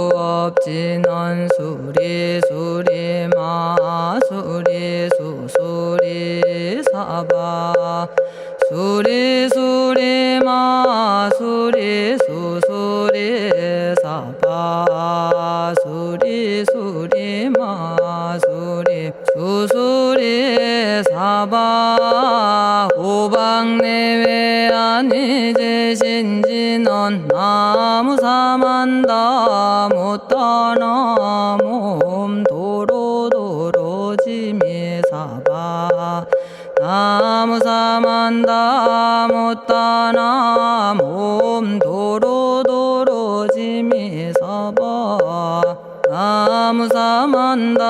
정구업진원 수리수리 마수리 수수리 사바 수리수리 마수리 수수리 사바 수리수리 마수리 수수리 사바 오방내외 아니제신진원 나무사만다 못다나 몸도로도로지미사바 나무사만다 못다나 몸도로도로지미사바 나무사만다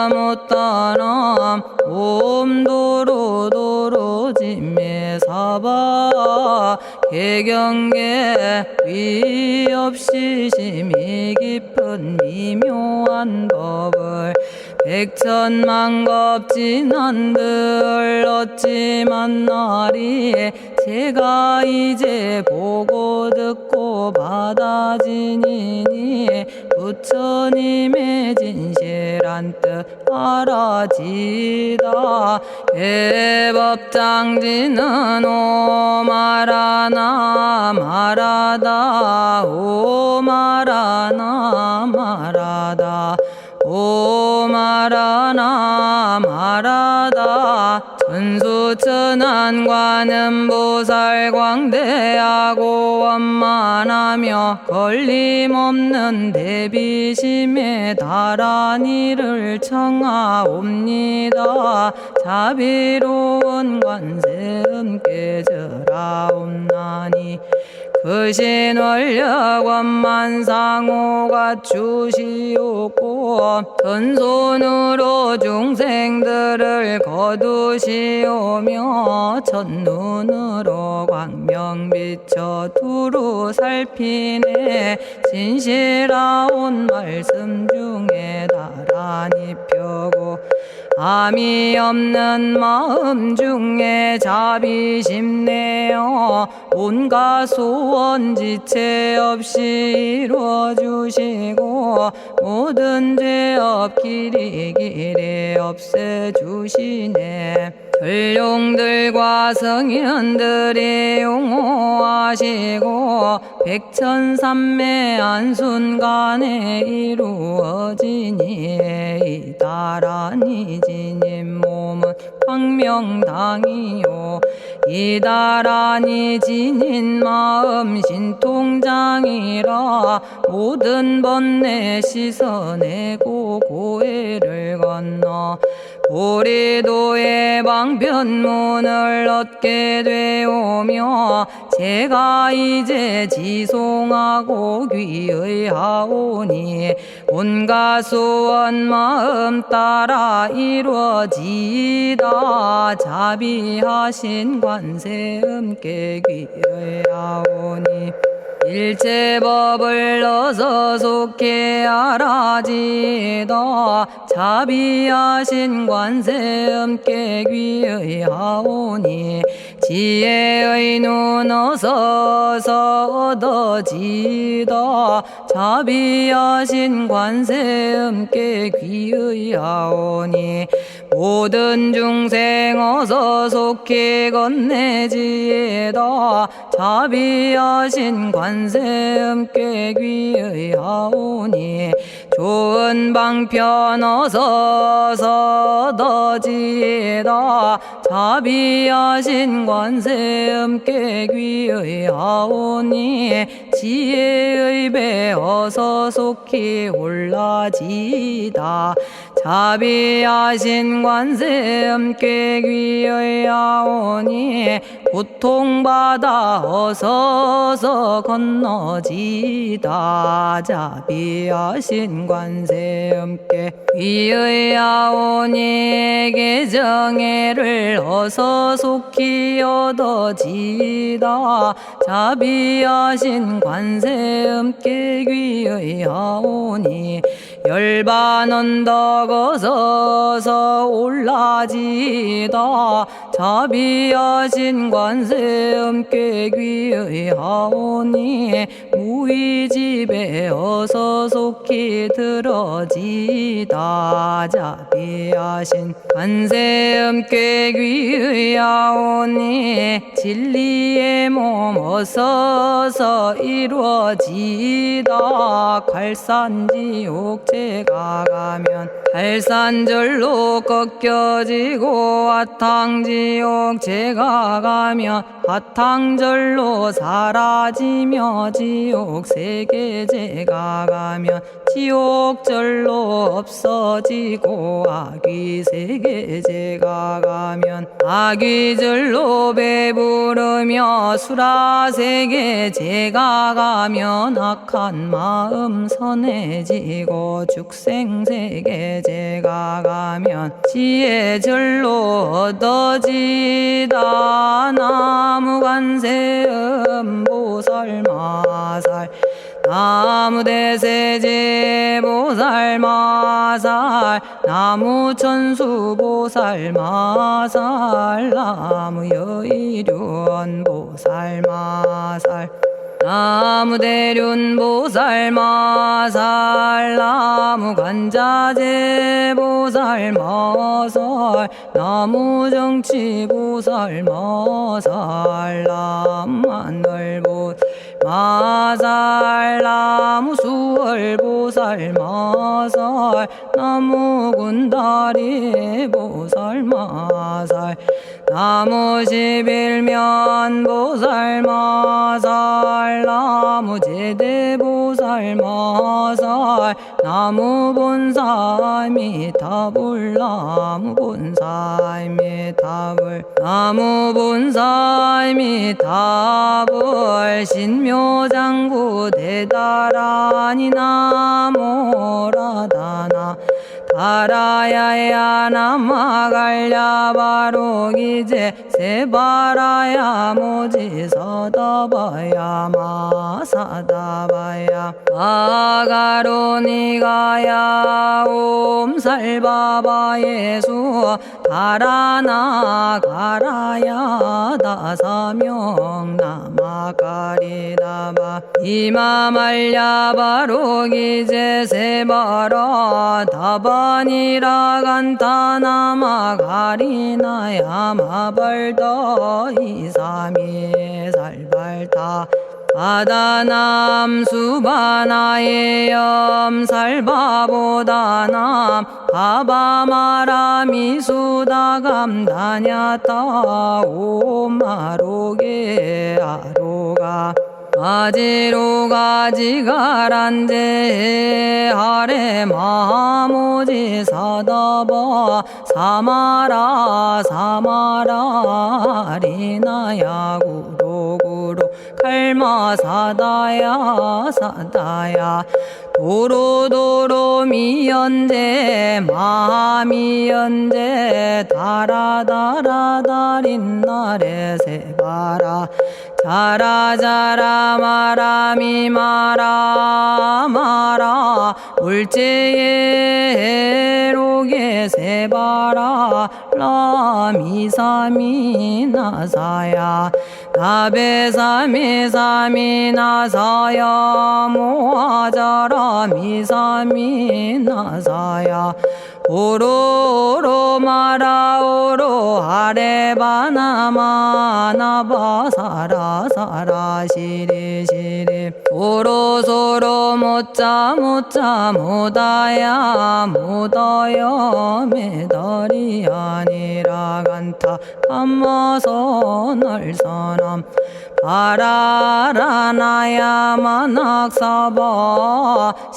못다나 몸도로도로지미사바 개경계 위없이 심히 깊은 미묘한 법을 백천만겁진한들 어찌 만나리 제가 이제 보고 듣고 받아지니니 부처님의 진실한 뜻 알아지다 해법장지는 오마라나 말하다 오마라나 말하다 오마라나 말하다 천수천안관음 보살 광대하고 원만하며 걸림없는 대비심에 달한 이를 청하옵니다. 자비로운 관세음께 절하옵나니 그신 원력 원만상호가 주시옵고 전손으로 중생들을 거두시오며 첫눈으로 광명 비쳐 두루 살피네 진실하온 말씀 중에 나란히 펴고 암이 없는 마음 중에 자비심 내어 온갖 소원 지체 없이 이루어주시고 모든 죄업 길이길이 없애주시네 전룡들과 성현들이 용호하시고 백천삼매 한순간에 이루어지니 이다라니 지님 몸은 광명당이요 이다라니 지닌 마음 신통장이라 모든 번뇌 씻어내고 고해를 건너 보리도의 방편문을 얻게 되오며 제가 이제 지송하고 귀의하오니 온갖 소원 마음 따라 이루어지다 자비하신 관세음께 귀의하오니 일체법을 어서 속히 알아지다 자비하신 관세음께 귀의하오니 지혜의 눈 어서 얻어지다 자비하신 관세음께 귀의하오니 모든 중생 어서 속히 건네지다 자비하신 관세음께 귀의하오니 좋은 방편 어서 얻어지다 자비하신 관세음께 귀의하오니 지혜의 배 어서 속히 올라지다 자비하신 관세음께 귀의하오니 고통받아 어서 건너지다 자비하신 관세음께 귀의하오니 개정애를 어서 속히 얻어지다 자비하신 관세음께 귀의하오니 열반 언덕 어서 올라지다 자비하신 관세음께 귀의하오니 우리 집에 어서 속히 들어지다. 자비하신 관세음께 귀의하오니 진리의 몸 어서서 이루어지다. 갈산지옥 제가 가면 갈산절로 꺾여지고 화탕지옥 제가 가면 화탕절로 사라지며 지옥 세계 제가 가면 지옥절로 없어지고 아귀 세계 제가 가면 아귀절로 배부르며 수라 세계 제가 가면 악한 마음 선해지고 죽생 세계 제가 가면 지혜절로 얻어지다. 나무관세음 보살마살 나무대세제 보살마살 나무천수 보살마살 나무여의륜 보살마살 나무대륜 보살마살 나무간자재 보살마살 나무정치 보살마살 나무하늘보 마살 나무수월 보살마살 나무군다리 보살마살 나무십일면 보살마살 나무제대 보살마살 나무본사미타불 나무본사미타불 나무본사미타불 신묘장구 대다라니 나모라다나 다라야야 남아갈야바로기제 세바라야 모지서다바야 마사다바야 아가로니가야 옴살바바 예수 다라나 가라야 다사명 나마가리다바 이마말야바로기제 세바라 다바니라 간타나마 가리나야 마발더 이사미 살발타 바다남 수바나의 염살바보다남 바바마라미 수다감다냐타 오마로게 아로가 아지로가지가란제 하레 마모지 사다바 사마라 사마라 리나야 구로구로 칼마 사다야 사다야 도로도로 미연제 마미연제 다라다라다린나레 세바라 자라자라 마라미 마라 마라 울제에 로게 세바라 라미사미 나사야 나베사미 사미 나사야 모아자라 미사미 나사야 오로로 마라오로 아레바나마 나바사라 사라 시리 시리 오로소로 못자 못자 못다야 못다여 메달이 아니라 간타 감마서 날선함 바라라나야 만학사바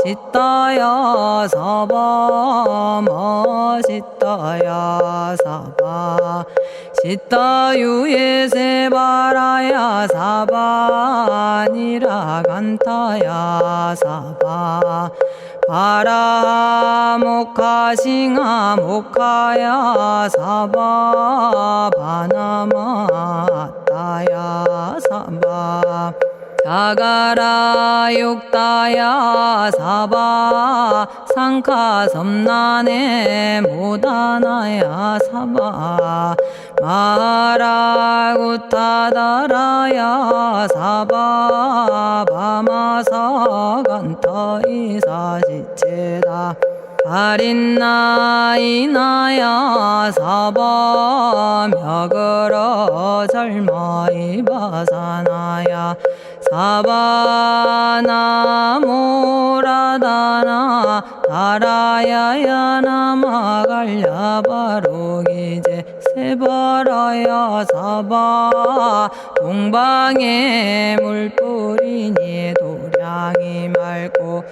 시타야 사바 마시타야 사바 시타유에 세바라야 사바니라 간타야 사바 바라 모카싱아 모카야 사바 바나마 따야 사바 자가라 육다야 사바 상카 섬난에 모다나야 사바 마라구타다라야 사바 바마사 간타 이사지체다 아린나이나야 사바 며그러 절마이바사나야 사바나모라다나 아라야야 나마갈야바로기제 세바라야 사바 동방에 물뿌리니 도량이 맑고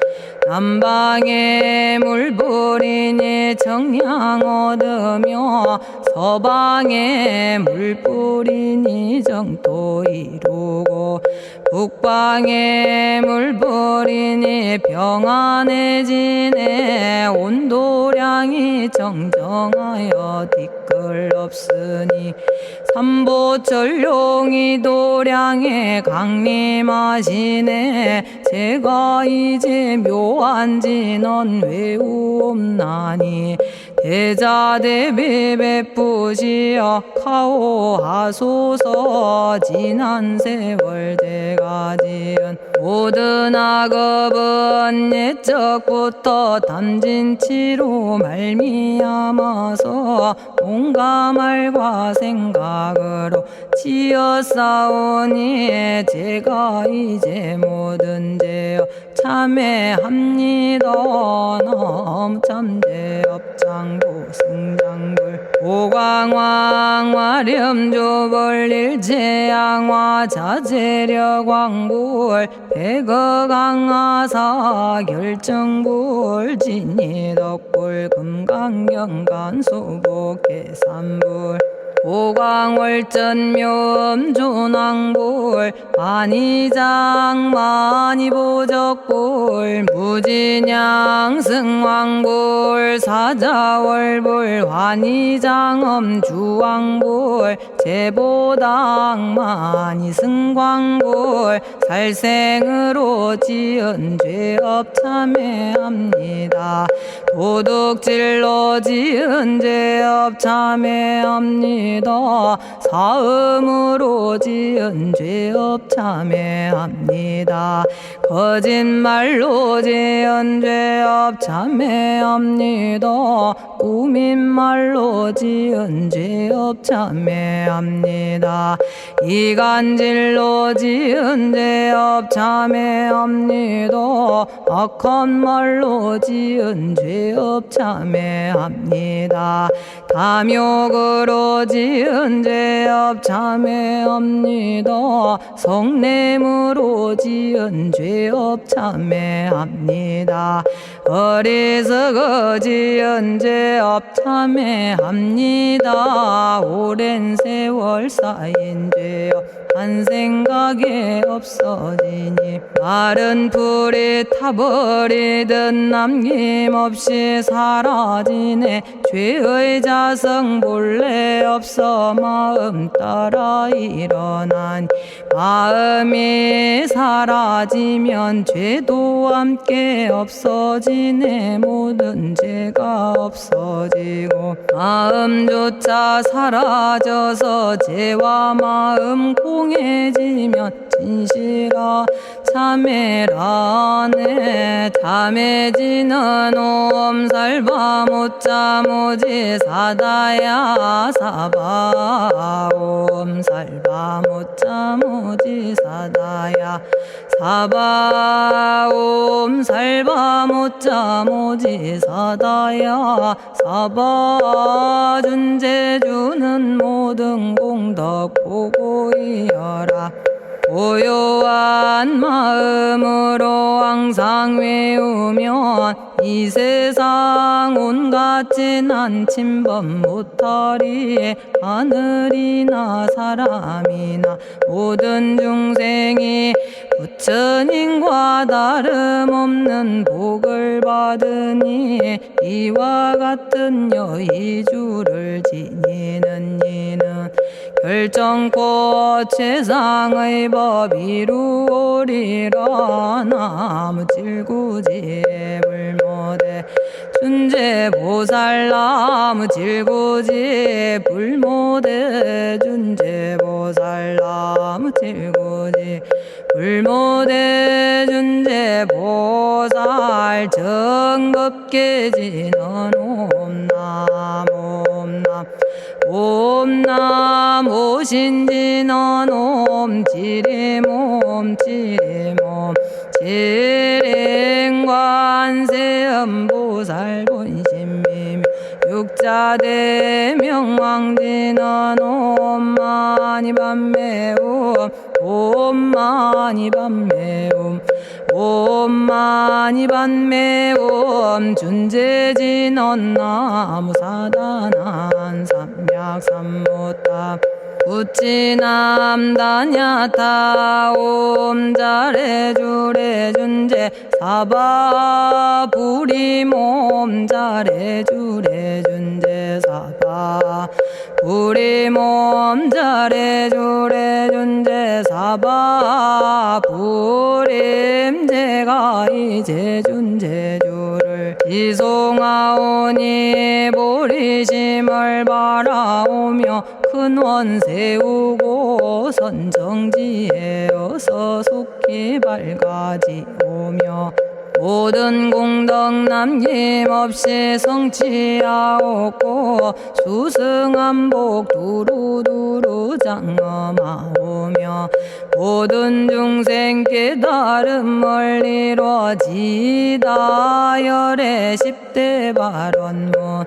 남방에 물뿌리니 정량 얻으며 서방에 물뿌리니 정토 이루고 북방에 물뿌리니 평안해지네 온도량이 정정하여 뒤끌 없으니 삼보철룡이 도량에 강림하시네 제가 이제 묘한 진언 외우옵나니 대자대비 베푸시어 카오하소서 지난 세월 제가 지은 모든 악업은 옛적부터 탐진치로 말미암아서 온갖 말과 생각으로 지었사오니 제가 이제 모든 죄여 참회합니다. 너무 참죄업장부 승장불 오광왕 화렴조벌 일제양화 자재력왕불 백어강하사 결정불 진이덕불 금강경간소복 계산불 오광월전묘음존왕불 안희장 만이보적불 무진양승왕불 사자월불 환희장엄주왕불 제보당 만이승광불 살생으로 지은 죄업 참회합니다. 도둑질로 지은 죄업 참회합니다. 사음으로 지은 죄업 참회합니다. 거짓말로 지은 죄업 참회합니다. 꾸민말로 지은 죄업 참회합니다. 이간질로 지은 죄업 참회합니다. 악한 말로 지은 죄업 참회합니다. 탐욕으로 지은 죄업 참회합니다. 성냄으로 지은 죄업 참회합니다. 어리석어 지은 죄업 참회합니다. 오랜 세월 쌓인 죄업 한 생각에 없어지니 마른 풀이 타버리듯 남김없이 사라지네. 죄의 자성 본래 없어 마음 따라 일어나니 마음이 사라지면 죄도 함께 없어지네. 모든 죄가 없어지고 마음조차 사라져서 죄와 마음 공해지면 진실아 참회라네. 참해지는 옴살바 못자모지 사다야 사바 옴살바 못자모지 사다야 사바 옴살바 못자모지 사다야 사바 준재주는 모든 공덕 보고이여라. 고요한 마음으로 항상 외우면 이 세상 온갖 진한 침범 못하리. 하늘이나 사람이나 모든 중생이 부처님과 다름없는 복을 받으니 이와 같은 여의주를 지니는 이는 결정코 최상의 법 이루오리라. 나무 질구지 불모대 준재보살. 나무 질구지 불모대 준재보살. 나무 질구지 불모대 준재보살. 정법계지는 옴남 옴남 옴남 오신지는 옴지리몸 지리몸 지랭관세음보살 본심미묘 육자대명왕지는 옴마니밤매옴 옴마니밤매옴 옴마니밤매옴 준재진언 나무사단한 삼약삼무탑 우치남다냐타 옴자레주레 준재 사바 부리몸 자레주레 준재 사바 부리몸 자레주레 준재 사바 부림. 제가 이제 준재주를 지송하오니 보리심을 바라오며 큰원 세우고 선정지에 어서 속히 밝아지오며 모든 공덕 남김없이 성취하옵고 수승한복 두루두루 장엄하오며 모든 중생 깨달음을 이루어지다. 열의 10대 발언문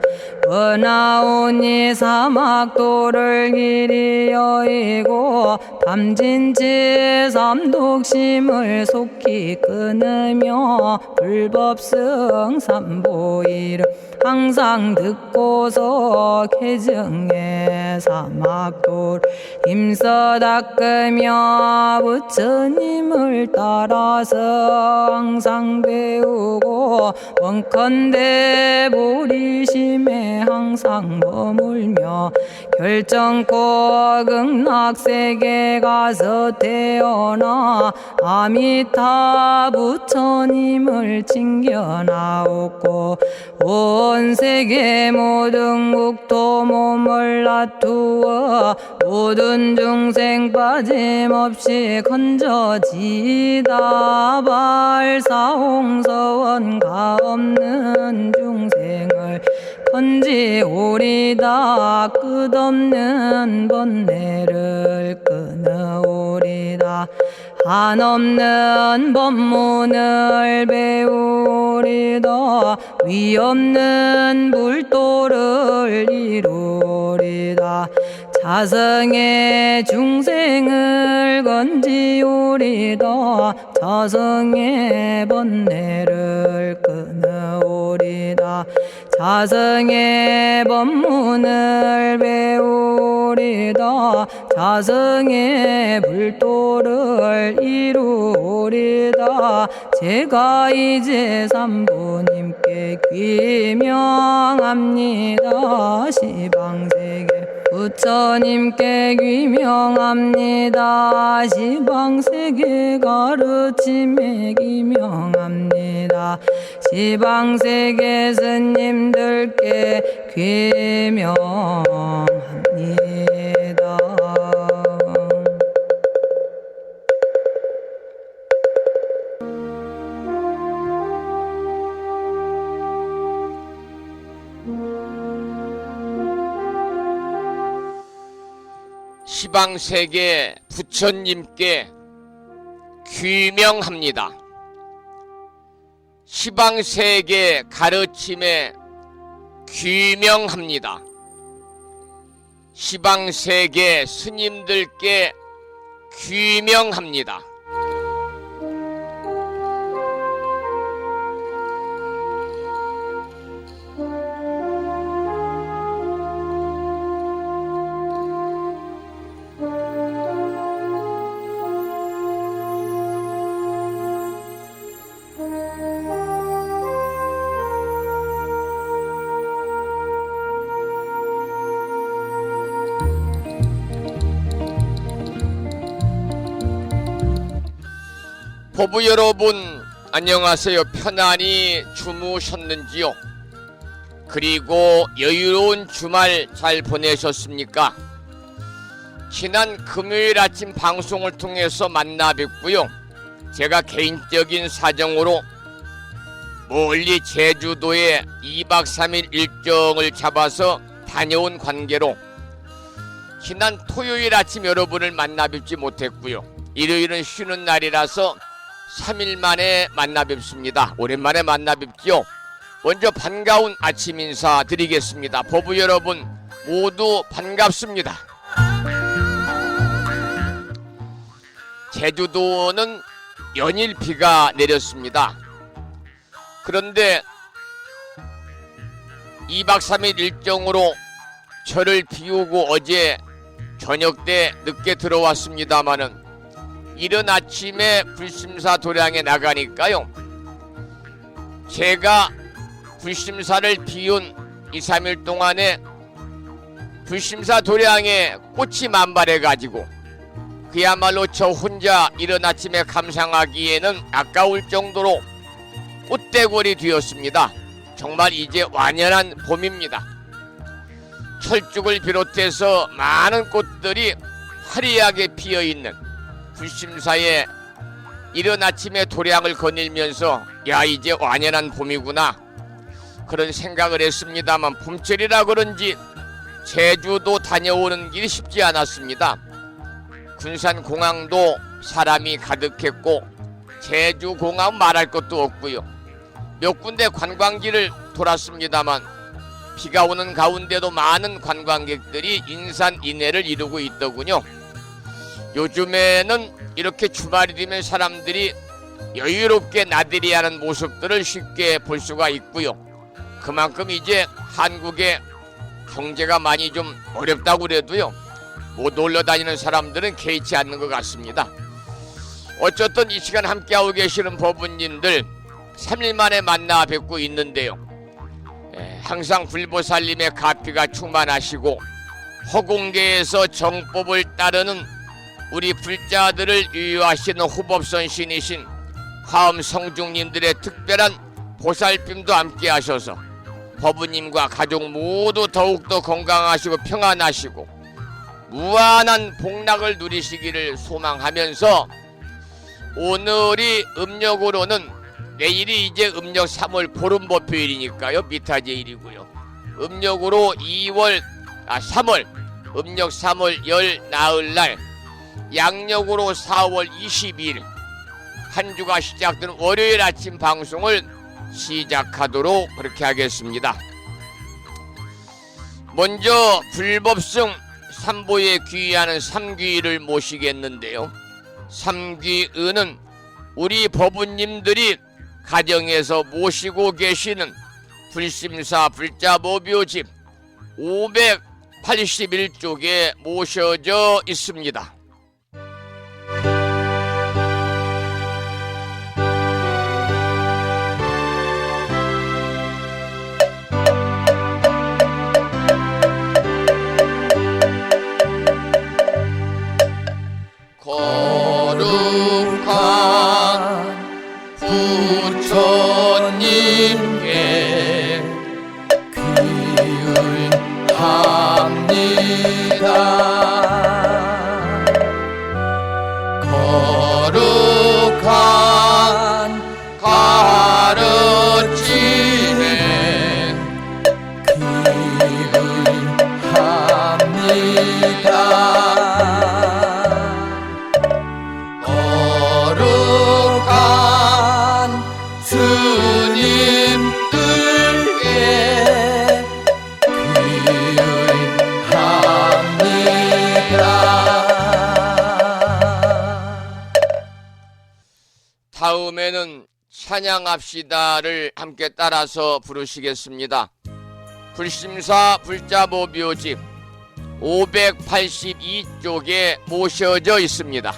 은하오니 사막도를 길이 여의고 담진치 삼독심을 속히 끊으며 불법승 삼보이를 항상 듣고서 개정해 사막도를 힘써 닦으며 부처님을 따라서 항상 배우고 원컨대 보리심에 항상 머물며 결정코 극락세계 가서 태어나 아미타 부처님을 칭견하옵고 온 세계 모든 국토 몸을 놔두어 모든 중생 빠짐없이 건져지다. 발사홍서원가 없는 중생을 건지오리다. 끝없는 번뇌를 끊어오리다. 한없는 법문을 배우리다. 위없는 불도를 이루리다. 자성의 중생을 건지오리다. 자성의 번뇌를 끊어오리다. 자성의 법문을 배우리다. 자성의 불도를 이루리다. 제가 이제 삼부님께 귀명합니다. 시방세계 부처님께 귀명합니다. 시방세계 가르침에 귀명합니다. 시방세계 스님들께 귀명합니다. 시방세계 부처님께 귀명합니다. 시방세계 가르침에 귀명합니다. 시방세계 스님들께 귀명합니다. 보부 여러분 안녕하세요. 편안히 주무셨는지요? 그리고 여유로운 주말 잘 보내셨습니까? 지난 금요일 아침 방송을 통해서 만나 뵙고요. 제가 개인적인 사정으로 멀리 제주도에 2박 3일 일정을 잡아서 다녀온 관계로 지난 토요일 아침 여러분을 만나 뵙지 못했고요. 일요일은 쉬는 날이라서 3일 만에 만나 뵙습니다. 오랜만에 만나 뵙지요. 먼저 반가운 아침 인사 드리겠습니다. 보부 여러분 모두 반갑습니다. 제주도는 연일 비가 내렸습니다. 그런데 2박 3일 일정으로 저를 비우고 어제 저녁 때 늦게 들어왔습니다마는 이른 아침에 불심사 도량에 나가니까요. 제가 불심사를 비운 2, 3일 동안에 불심사 도량에 꽃이 만발해가지고 그야말로 저 혼자 이른 아침에 감상하기에는 아까울 정도로 꽃대골이 되었습니다. 정말 이제 완연한 봄입니다. 철쭉을 비롯해서 많은 꽃들이 화려하게 피어있는 불심사에 이른 아침에 도량을 거닐면서 야 이제 완연한 봄이구나 그런 생각을 했습니다만 봄철이라 그런지 제주도 다녀오는 길이 쉽지 않았습니다. 군산공항도 사람이 가득했고 제주공항 말할 것도 없고요. 몇 군데 관광지를 돌았습니다만 비가 오는 가운데도 많은 관광객들이 인산인해를 이루고 있더군요. 요즘에는 이렇게 주말이 되면 사람들이 여유롭게 나들이 하는 모습들을 쉽게 볼 수가 있고요. 그만큼 이제 한국의 경제가 많이 좀 어렵다고 그래도요. 못 놀러 다니는 사람들은 개의치 않는 것 같습니다. 어쨌든 이 시간 함께하고 계시는 법부님들 3일 만에 만나 뵙고 있는데요. 항상 불보살님의 가피가 충만하시고 허공계에서 정법을 따르는 우리 불자들을 유유하시는 호법선 신이신 화엄 성중님들의 특별한 보살핌도 함께 하셔서 법부님과 가족 모두 더욱더 건강하시고 평안하시고 무한한 복락을 누리시기를 소망하면서 오늘이 음력으로는 내일이 이제 음력 3월 보름보표일이니까요. 미타제일이고요. 음력으로 3월 음력 3월 열 나흘날 양력으로 4월 22일 한 주가 시작된 월요일 아침 방송을 시작하도록 그렇게 하겠습니다. 먼저 불법승 삼보에 귀의하는 삼귀를 모시겠는데요. 삼귀의는 우리 법부님들이 가정에서 모시고 계시는 불심사 불자보묘집 581쪽에 모셔져 있습니다. 거룩한 부처님께 귀의합니다. 거룩한 가르침에 귀의합니다. 다음에는 찬양합시다를 함께 따라서 부르시겠습니다. 불심사 불자보묘집 582쪽에 모셔져 있습니다.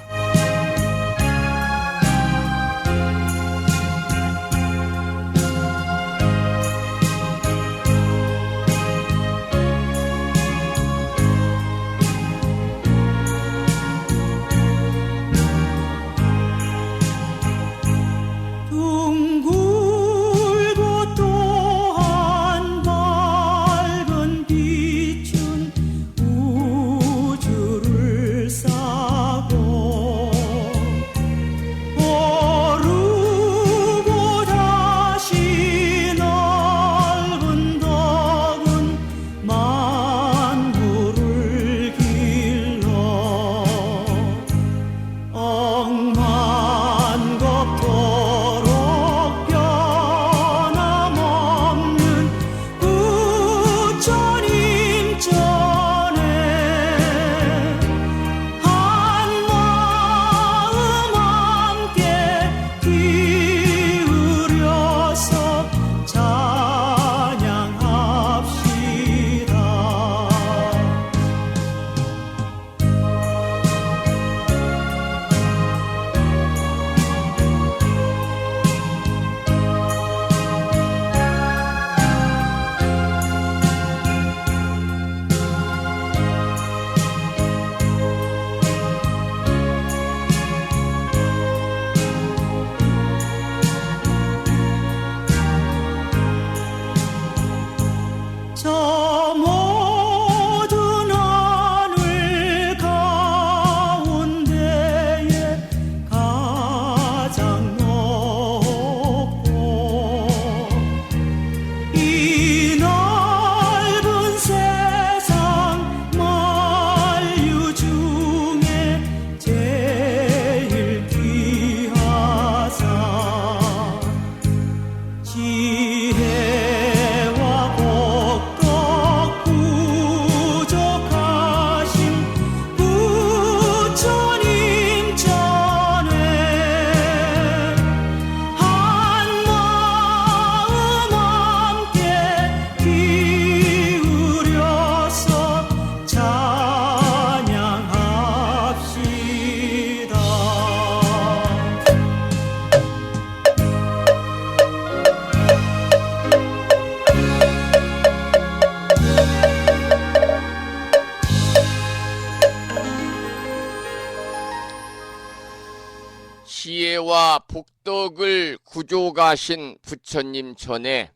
은혜와 복덕을 구조가신 부처님 전에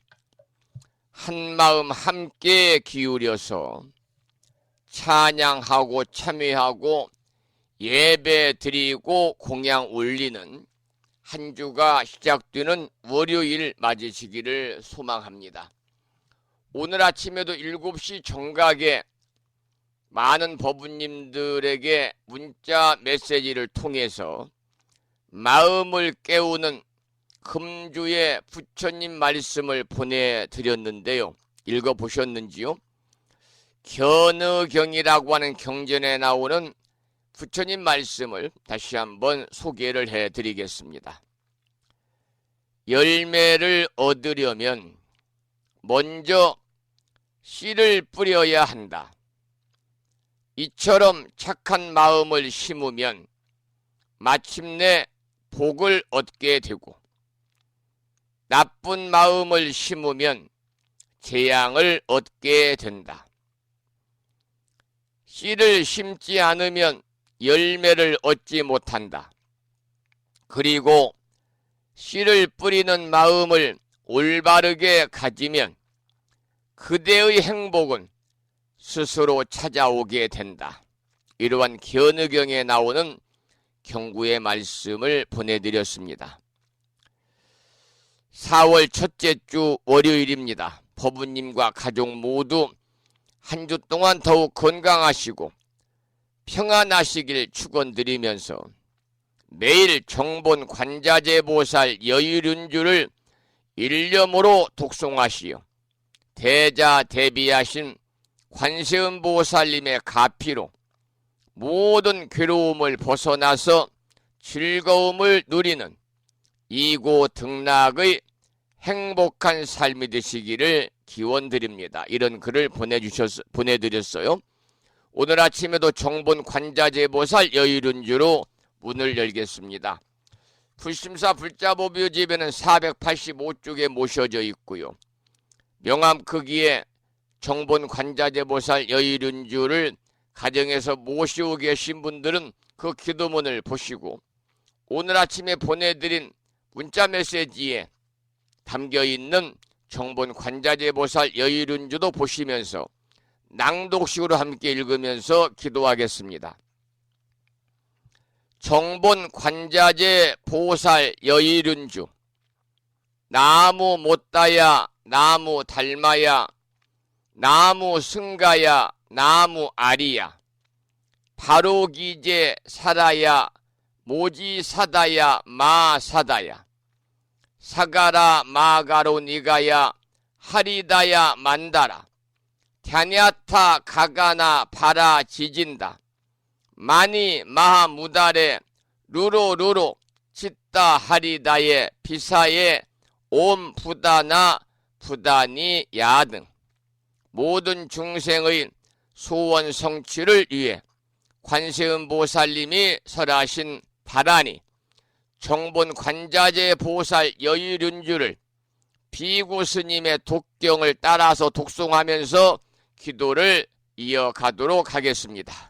한마음 함께 기울여서 찬양하고 참회하고 예배 드리고 공양 올리는 한 주가 시작되는 월요일 맞으시기를 소망합니다. 오늘 아침에도 7시 정각에 많은 법우님들에게 문자 메시지를 통해서 마음을 깨우는 금주의 부처님 말씀을 보내드렸는데요. 읽어보셨는지요? 견의경이라고 하는 경전에 나오는 부처님 말씀을 다시 한번 소개를 해드리겠습니다. 열매를 얻으려면 먼저 씨를 뿌려야 한다. 이처럼 착한 마음을 심으면 마침내 복을 얻게 되고, 나쁜 마음을 심으면 재앙을 얻게 된다. 씨를 심지 않으면 열매를 얻지 못한다. 그리고 씨를 뿌리는 마음을 올바르게 가지면 그대의 행복은 스스로 찾아오게 된다. 이러한 견의경에 나오는 경구의 말씀을 보내드렸습니다. 4월 첫째 주 월요일입니다. 법우님과 가족 모두 한 주 동안 더욱 건강하시고 평안하시길 축원드리면서 매일 정본 관자재 보살 여의륜주를 일념으로 독송하시어 대자 대비하신 관세음 보살님의 가피로 모든 괴로움을 벗어나서 즐거움을 누리는 이고 등락의 행복한 삶이 되시기를 기원드립니다. 이런 글을 보내드렸어요. 오늘 아침에도 정본 관자재 보살 여의륜주로 문을 열겠습니다. 불심사 불자보묘집에는 485쪽에 모셔져 있고요. 명암 크기에 정본 관자재 보살 여의륜주를 가정에서 모시고 계신 분들은 그 기도문을 보시고 오늘 아침에 보내드린 문자 메시지에 담겨있는 정본 관자재 보살 여의륜주도 보시면서 낭독식으로 함께 읽으면서 기도하겠습니다. 정본 관자재 보살 여의륜주. 나무 못다야 나무 닮아야 나무 승가야 나무 아리야 바로기제 살아야 모지사다야 마사다야 사가라 마가로 니가야 하리다야 만다라 갸냐타 가가나 바라 지진다 마니 마하무다레 루로루로 치따 하리다에 비사에 옴 부다나 부다니 야 등 모든 중생의 소원 성취를 위해 관세음 보살님이 설하신 바라니 정본 관자재 보살 여의륜주를 비구 스님의 독경을 따라서 독송하면서 기도를 이어가도록 하겠습니다.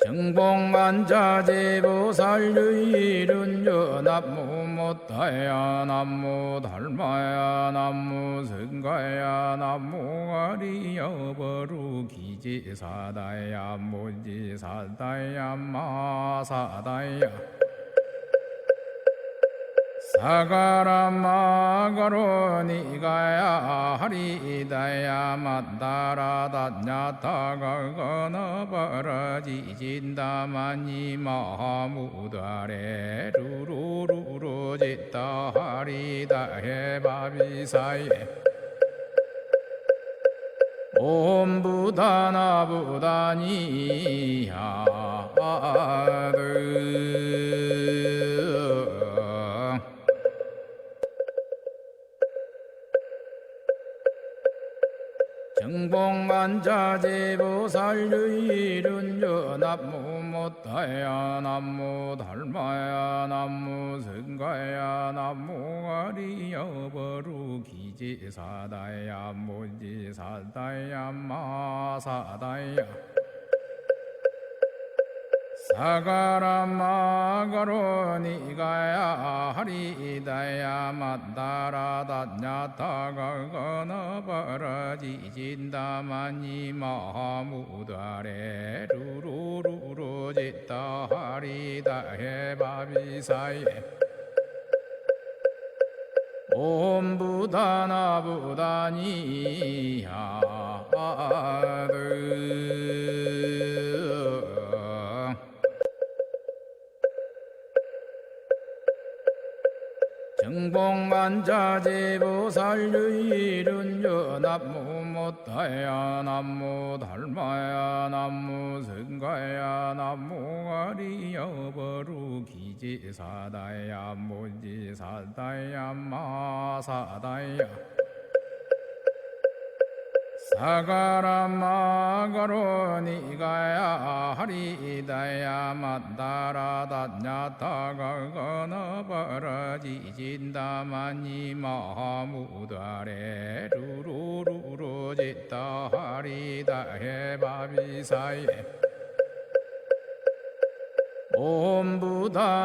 정봉만자재보살 유일은여 남무 못다야 남무 달마야 남무 승가야 남무 아리여 버루기지사다야 모지사다야 마사다야 사가라 마가로 니가야 하리다야 만다라 다냐타가 거너버라 지진다마니 마하무다레 루루루루 짓다 하리다 해바비사예 옴 부다나 부다니야 정봉만자재보살 유일은여 남무 못다야 남무 달마야 남무 승가야 남무 아리여 버루기지사다야 모지사다야 마사다야 사가라마가로니가야 하리다야 만다라다냐타가거너버러지진다마니 마무다레 루루루루지다 하리다 해바비사예 옴부다나부다니야드 정봉만자제보살유일은여 남무못다야 남무달마야 남무승가야 남무아리여버루기지사다야 무지사다야 마사다야 사가라마가로니가야 하리다야 만다라다냐타가거너버러지진다마니 마무다레 루루루루지다 하리다 해바비사예 옴부다나부다니야드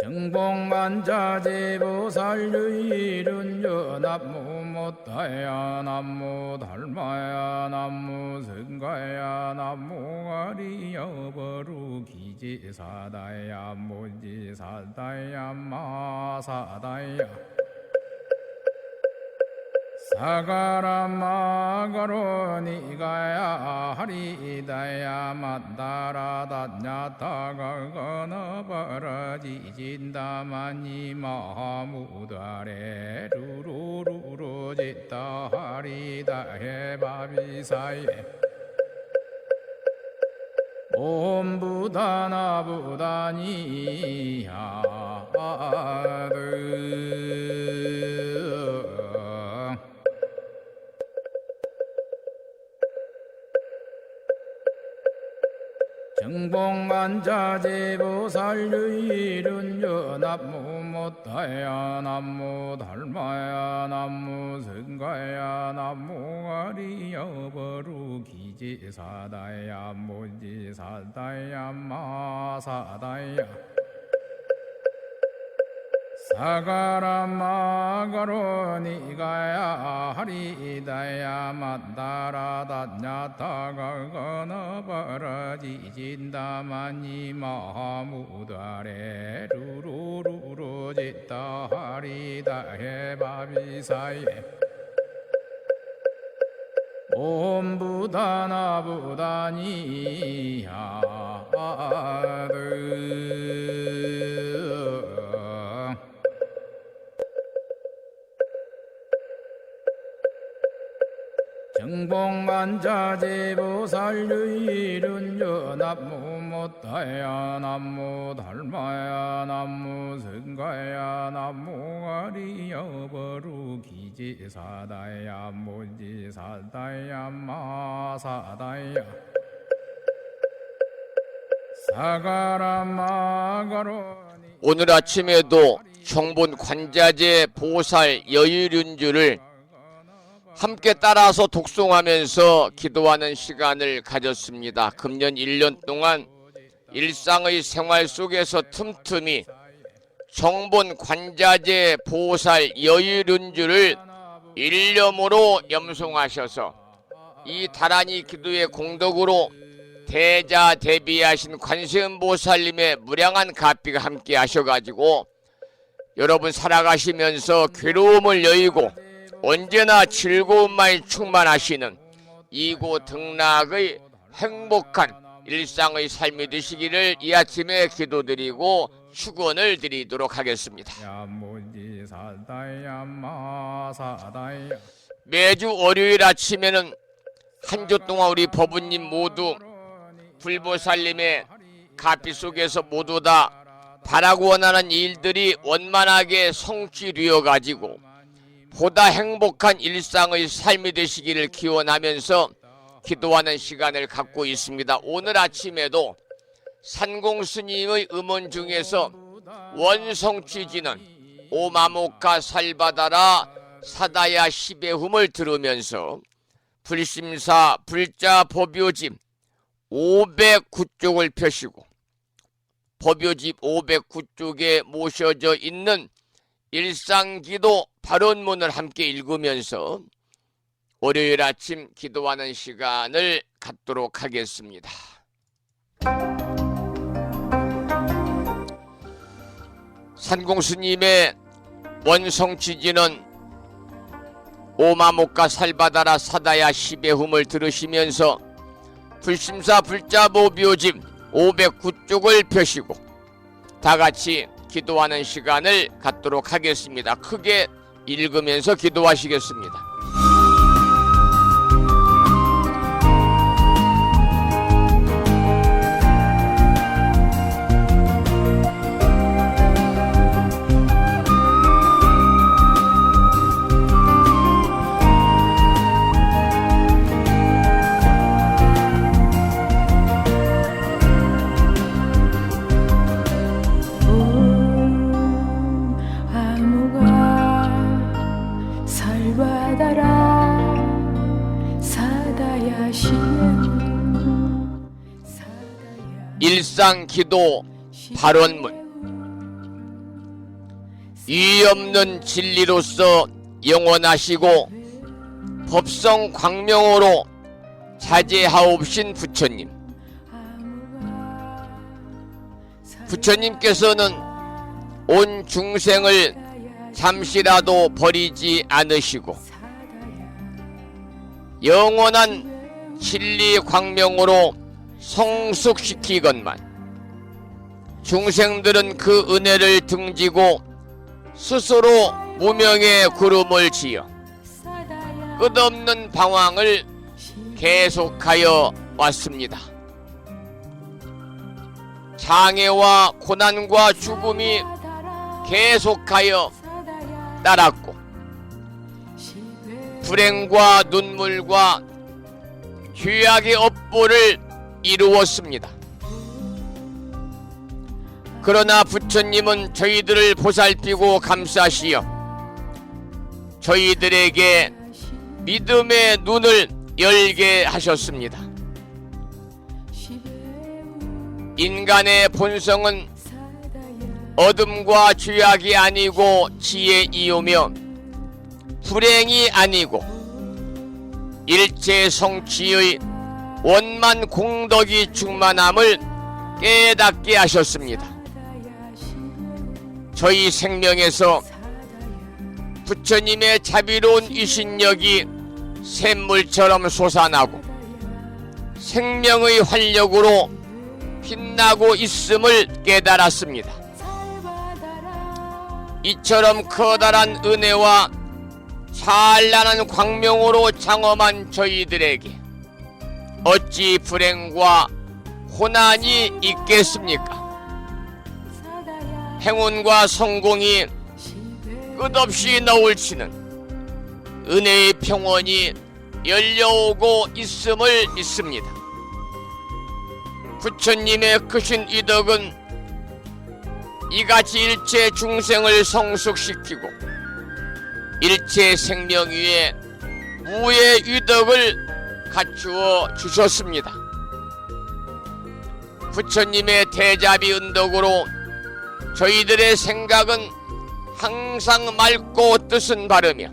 정봉만자제보살유일은여 남무못다야 남무달마야 남무승가야 남무아리여버루기지사다야 무지사다야 마사다야 사가라마가로니가야 하리다야 만다라다냐타가거너버러지진다마니 마무다레 루루루루지다 하리다 해바비사예 옴부다나부다니야드 정봉만자제보살유일은여 남무못다야 남무달마야 남무승가야 남무아리여버루기지사다야 무지사다야 마사다야 사가라마가로니가야 하리다야 만다라다냐타가거너버러지진다마니 마무다레 루루루루지다 하리다 해바비사예 옴부다나부다니야드 정봉만자제보살유일은여 남무못다야 남무달마야 남무승가야 남무아리여버루기지사다야 무지사다야 마사다야 사가라마가로니 오늘 아침에도 청본 관자재 보살 여유륜주를 함께 따라서 독송하면서 기도하는 시간을 가졌습니다. 금년 1년 동안 일상의 생활 속에서 틈틈이 정본 관자재 보살 여유륜주를 일념으로 염송하셔서 이 다란이 기도의 공덕으로 대자 대비하신 관세음보살님의 무량한 가비가 함께 하셔가지고 여러분 살아가시면서 괴로움을 여의고 언제나 즐거움만이 충만하시는 이고 등락의 행복한 일상의 삶이 되시기를 이 아침에 기도드리고 축원을 드리도록 하겠습니다. 매주 월요일 아침에는 한 주 동안 우리 법우님 모두 불보살님의 가비 속에서 모두 다 바라고 원하는 일들이 원만하게 성취되어 가지고 보다 행복한 일상의 삶이 되시기를 기원하면서 기도하는 시간을 갖고 있습니다. 오늘 아침에도 산공스님의 음원 중에서 원성취지는 오마모카 살바다라 사다야 시베훔을 들으면서 불심사 불자 법요집 509쪽을 펴시고 법요집 509쪽에 모셔져 있는 일상기도 발언문을 함께 읽으면서 월요일 아침 기도하는 시간을 갖도록 하겠습니다. 산공스님의 원성취지는 오마모카 살바다라 사다야 시베훔을 들으시면서 불심사 불자보묘집 509쪽을 펴시고 다같이 기도하는 시간을 갖도록 하겠습니다. 크게 읽으면서 기도하시겠습니다. 일상기도 발언문. 이 없는 진리로서 영원하시고 법성 광명으로 자제하옵신 부처님. 부처님께서는 온 중생을 잠시라도 버리지 않으시고 영원한 진리 광명으로 성숙시키건만 중생들은 그 은혜를 등지고 스스로 무명의 구름을 지어 끝없는 방황을 계속하여 왔습니다. 장애와 고난과 죽음이 계속하여 따랐고 불행과 눈물과 죄악의 업보를 이루었습니다. 그러나 부처님은 저희들을 보살피고 감싸시어 저희들에게 믿음의 눈을 열게 하셨습니다. 인간의 본성은 어둠과 죄악이 아니고 지혜이오며 불행이 아니고 일체 성취의 원만 공덕이 충만함을 깨닫게 하셨습니다. 저희 생명에서 부처님의 자비로운 이신력이 샘물처럼 솟아나고 생명의 활력으로 빛나고 있음을 깨달았습니다. 이처럼 커다란 은혜와 찬란한 광명으로 장엄한 저희들에게 어찌 불행과 고난이 있겠습니까? 행운과 성공이 끝없이 너울치는 은혜의 평원이 열려오고 있음을 믿습니다. 부처님의 크신 이덕은 이같이 일체 중생을 성숙시키고 일체 생명 위에 무의 위덕을 갖추어 주셨습니다. 부처님의 대자비 은덕으로 저희들의 생각은 항상 맑고 뜻은 바르며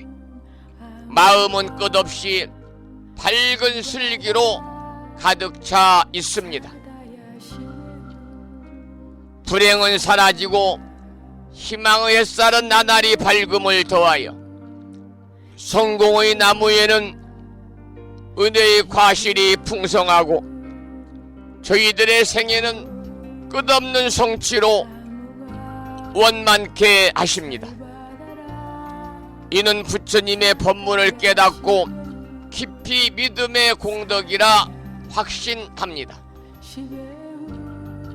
마음은 끝없이 밝은 슬기로 가득 차 있습니다. 불행은 사라지고 희망의 햇살은 나날이 밝음을 더하여 성공의 나무에는 은혜의 과실이 풍성하고 저희들의 생애는 끝없는 성취로 원만케 하십니다. 이는 부처님의 법문을 깨닫고 깊이 믿음의 공덕이라 확신합니다.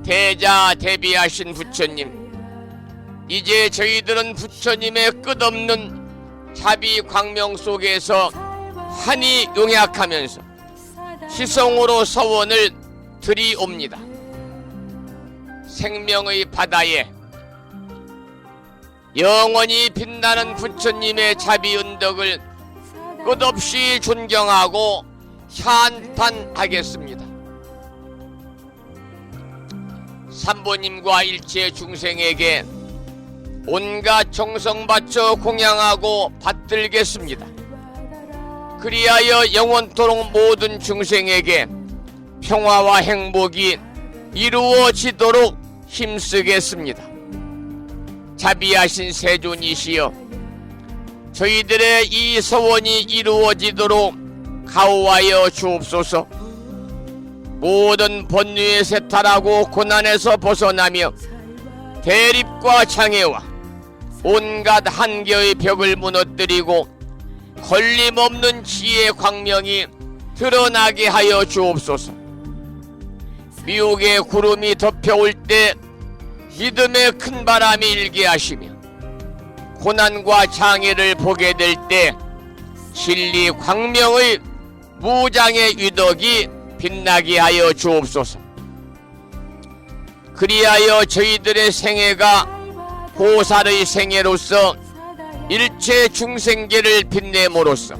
대자 대비하신 부처님, 이제 저희들은 부처님의 끝없는 자비 광명 속에서 한이 용약하면서 시성으로 서원을 드리옵니다. 생명의 바다에 영원히 빛나는 부처님의 자비은덕을 끝없이 존경하고 찬탄하겠습니다. 삼보님과 일체 중생에게 온갖 정성 바쳐 공양하고 받들겠습니다. 그리하여 영원토록 모든 중생에게 평화와 행복이 이루어지도록 힘쓰겠습니다. 자비하신 세존이시여, 저희들의 이 소원이 이루어지도록 가호하여 주옵소서. 모든 번뇌에 세탈하고 고난에서 벗어나며 대립과 장애와 온갖 한계의 벽을 무너뜨리고 걸림없는 지혜의 광명이 드러나게 하여 주옵소서. 미혹의 구름이 덮여올 때 믿음의 큰 바람이 일게 하시며 고난과 장애를 보게 될 때 진리 광명의 무장의 유덕이 빛나게 하여 주옵소서. 그리하여 저희들의 생애가 보살의 생애로서 일체 중생계를 빛냄으로써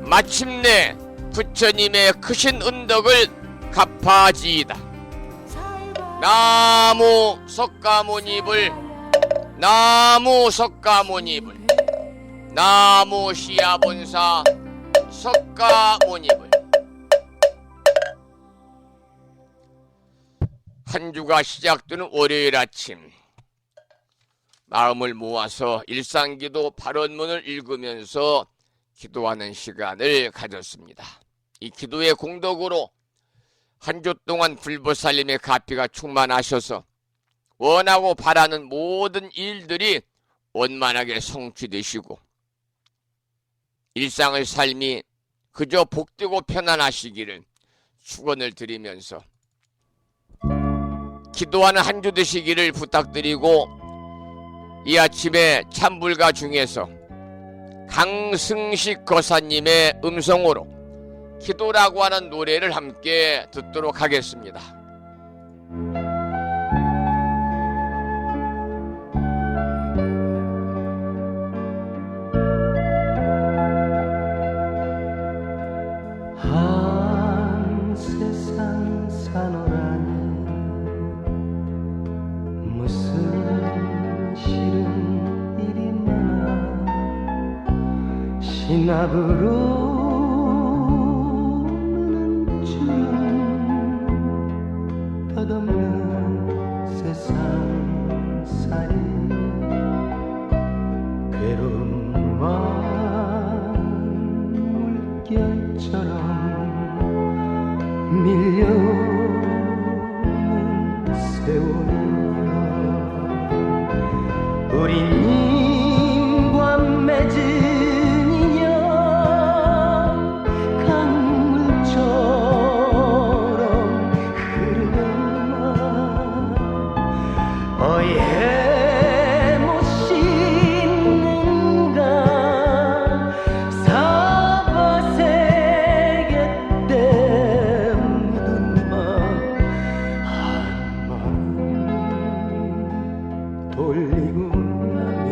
마침내 부처님의 크신 은덕을 갚아지이다. 나무 석가모니불, 나무 석가모니불, 나무 시야본사 석가모니불. 한 주가 시작되는 월요일 아침, 마음을 모아서 일상기도 발언문을 읽으면서 기도하는 시간을 가졌습니다. 이 기도의 공덕으로 한 주 동안 불보살님의 가피가 충만하셔서 원하고 바라는 모든 일들이 원만하게 성취되시고 일상의 삶이 그저 복되고 편안하시기를 축원을 드리면서 기도하는 한 주 되시기를 부탁드리고, 이 아침에 찬불가 중에서 강승식 거사님의 음성으로 기도라고 하는 노래를 함께 듣도록 하겠습니다. 한 세상 사노라니 무슨 싫은 일이 많아 신압으로 덧없는 세상살이 괴로움만 물결처럼 밀려오는 세월이여, 우리 님과 맺은 인연 강물처럼 어이해 못 씻는가 사바세계 때 묻은 맘 한 마음 돌리고 나면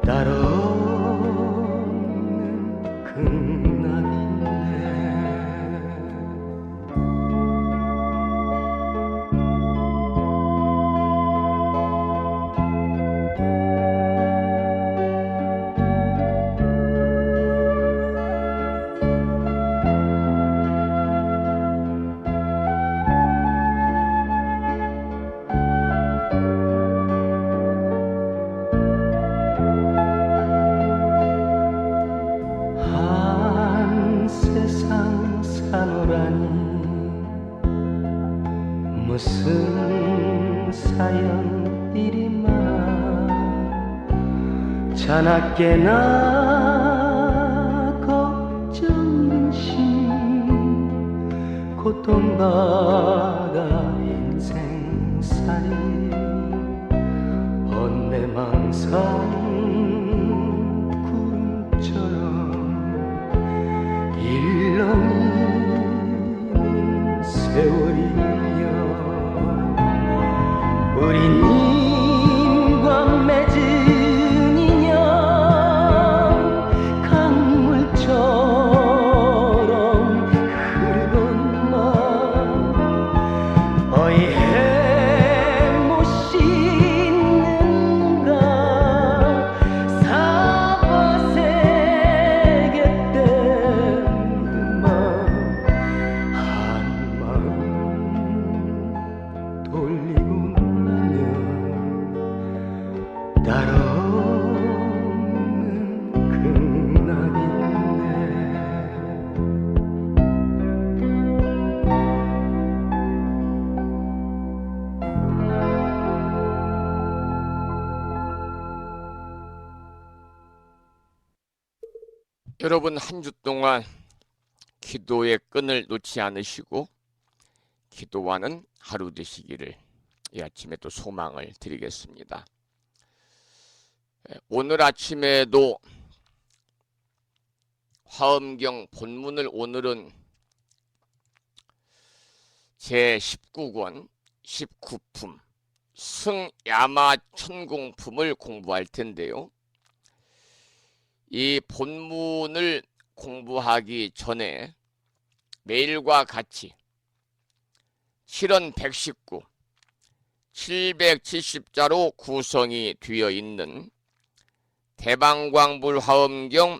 따라오는 극락인데, 무슨 사연 이리 많아 자나깨나 걱정심 고통받아 인생살이 번뇌망상 구름처럼 일렁이는 세월이여, 우리 님과 여러분 한 주 동안 기도의 끈을 놓지 않으시고 기도하는 하루 되시기를 이 아침에 또 소망을 드리겠습니다. 오늘 아침에도 화엄경 본문을 오늘은 제19권 19품 승야마 천공품을 공부할 텐데요. 이 본문을 공부하기 전에 매일과 같이 7원 119, 770자로 구성이 되어 있는 대방광불 화엄경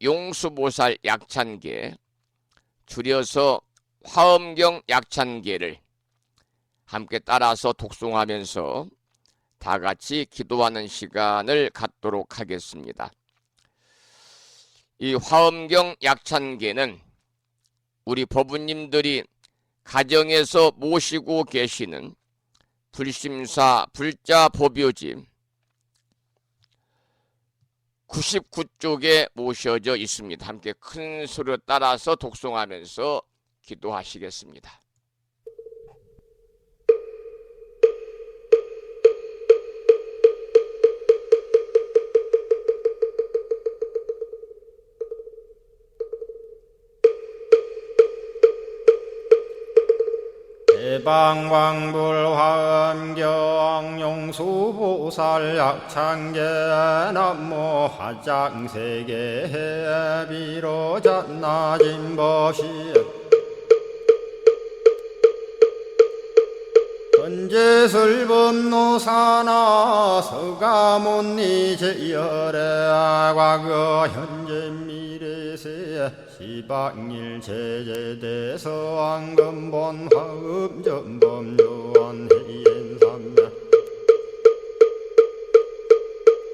용수보살 약찬계, 줄여서 화엄경 약찬계를 함께 따라서 독송하면서 다 같이 기도하는 시간을 갖도록 하겠습니다. 이 화엄경 약찬계는 우리 법우님들이 가정에서 모시고 계시는 불심사 불자 법요지 99쪽에 모셔져 있습니다. 함께 큰 소리로 따라서 독송하면서 기도하시겠습니다. 대방광불 화엄경 용수보살 약찬계 남모 화장세계 비로잣나진 법시 현재설법노사나 서가문니 제열의 과거 현재 미래세 시방일 제제대서 왕금본 화음전범 요한해인삼야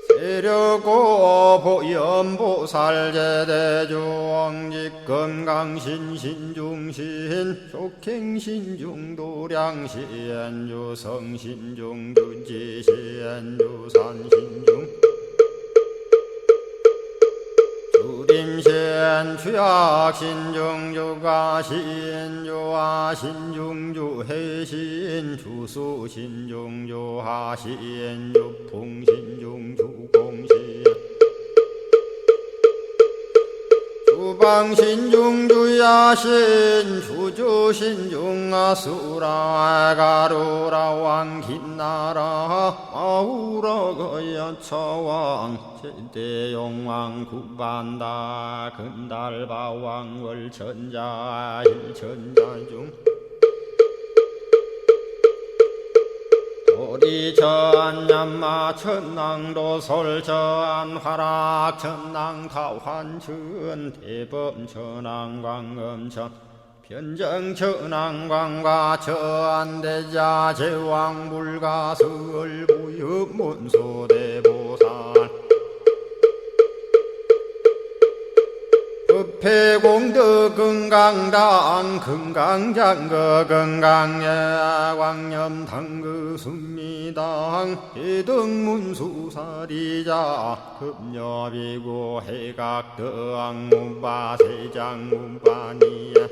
세력고 보염보살 제대주왕직 건강신신중신 족행신중도량시엔주 성신중주지시엔주 산신중 주림신 취약신중주가신 주하신중주해신 주수신중주하신 주풍신중주공신 주방신중주야신 주주신중아수라 가루라 왕긴나라 마우라거야차왕 제대용왕 구반다 근달바왕 월천자 일천자중 도리천냠마 천낭도 솔천 화락 천낭 타환천 대범 천왕 광음천 변정 천왕 광과 천대자 제왕 불가설 부유 문소대보살 법회공덕 건강당 건강장거 건강예 광염당그 순미당 해등문수사리자 급여비고 해각덕 문바세장 문바니야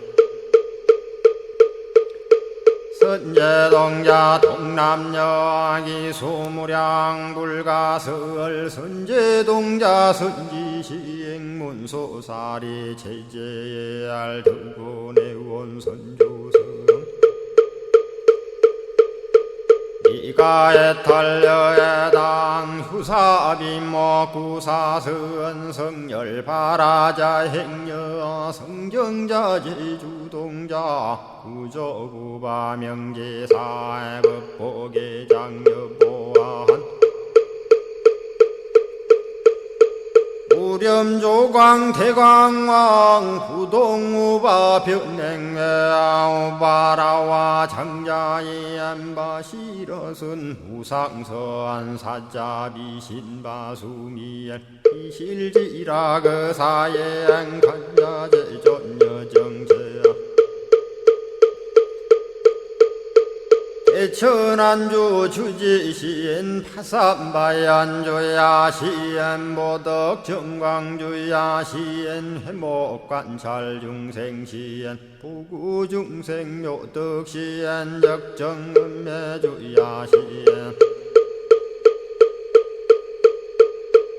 선제동자 동남여기 소무량 불가설 선제동자 선지시행문소사리 제제알 등군의 원선조성 이가에 탈려에당 후사비모 구사선 성열 바라자 행여 성정자 제주동자 구조구바 명제사의 법보계 장여보한 우렴조광 대광왕 부동우바 변행매아 우바라와 장자이 안바시러선 우상서안 사자비신바수미엘 이실지라 그사예안 간자제전여정제야 대천안주 주지시인 파산바얀주야 시엔 보덕 정광주야 시엔 회목관찰 중생 시엔 보구 중생 묘덕 시엔 적정음매주야 시엔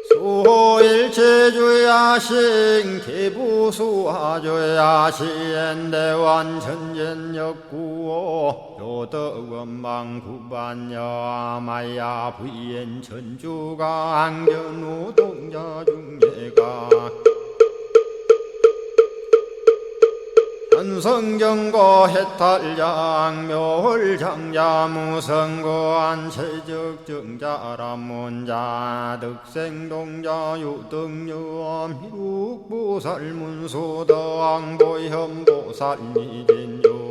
수호일체주야 신 개부수하주야 시엔 대완천전역구호 요덕원망구반야 마야 부인 천주가 안견우 동자 중예가 현성경고 해탈장 묘홀장자 무성고한 체적정자람문자 득생동자 유등유엄 희룩보살문수덕보현보살미진유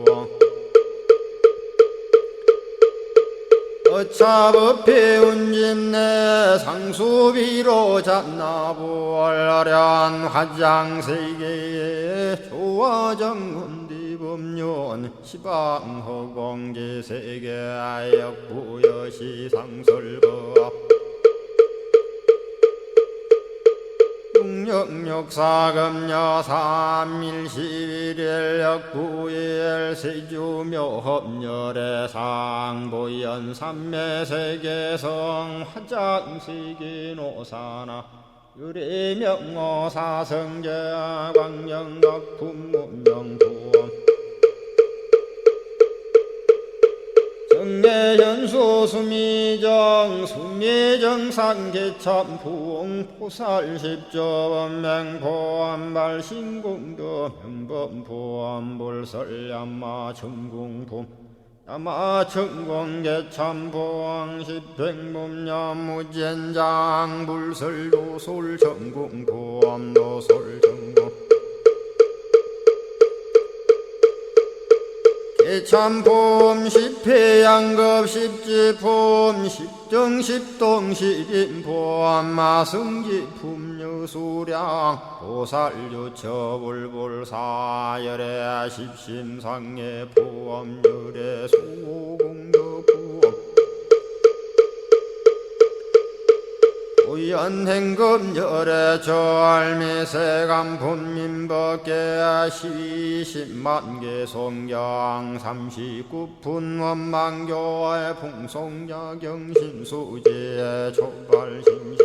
어차법회 운집내 상수비로 잡나부얼련 화장세계에 조화정군디법륜 시방허공제세계아역부여시 상설법 육력사금여 삼일시일역구일 세주묘협열의 상보연 삼매세계성 화장세계노사나 유래명어사성제 광영덕품문명부엄 정례현수 수미정 수미정상계참풍 포살십조원맹포암발 신공도 명범포암불설야마 천궁품 야마천공계참포항 십행범야무젠장 불설도솔 천궁포암노솔천궁 개참품 십회양급 십지품 십정십동 십인포함 마승지품 유수량 보살유처불불사열애 십심상해 포함열애 수공덕부엄 우연행급열애 절미세간품민법계 시십만개 송경 39분 원망교의 풍송야경신수제 촉발심시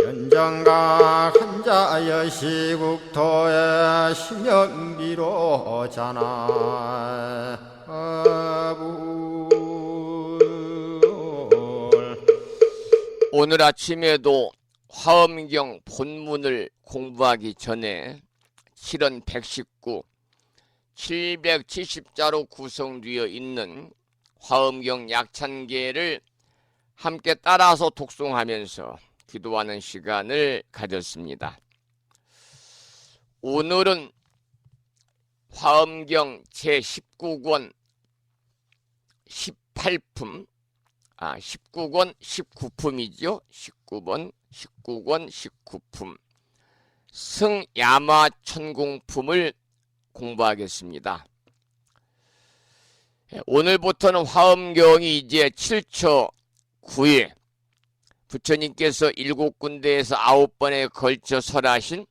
현정각 한자여 시국토의 심영기로 자나 오늘 아침에도 화엄경 본문을 공부하기 전에 실은 119, 770자로 구성되어 있는 화엄경 약찬계를 함께 따라서 독송하면서 기도하는 시간을 가졌습니다. 오늘은 화엄경 제19권 18품 19권 19품이죠. 19권 19품 승야마천궁품을 공부하겠습니다. 오늘부터는 화엄경이 이제 7처 9회 부처님께서 7군데에서 9번에 걸쳐 설하신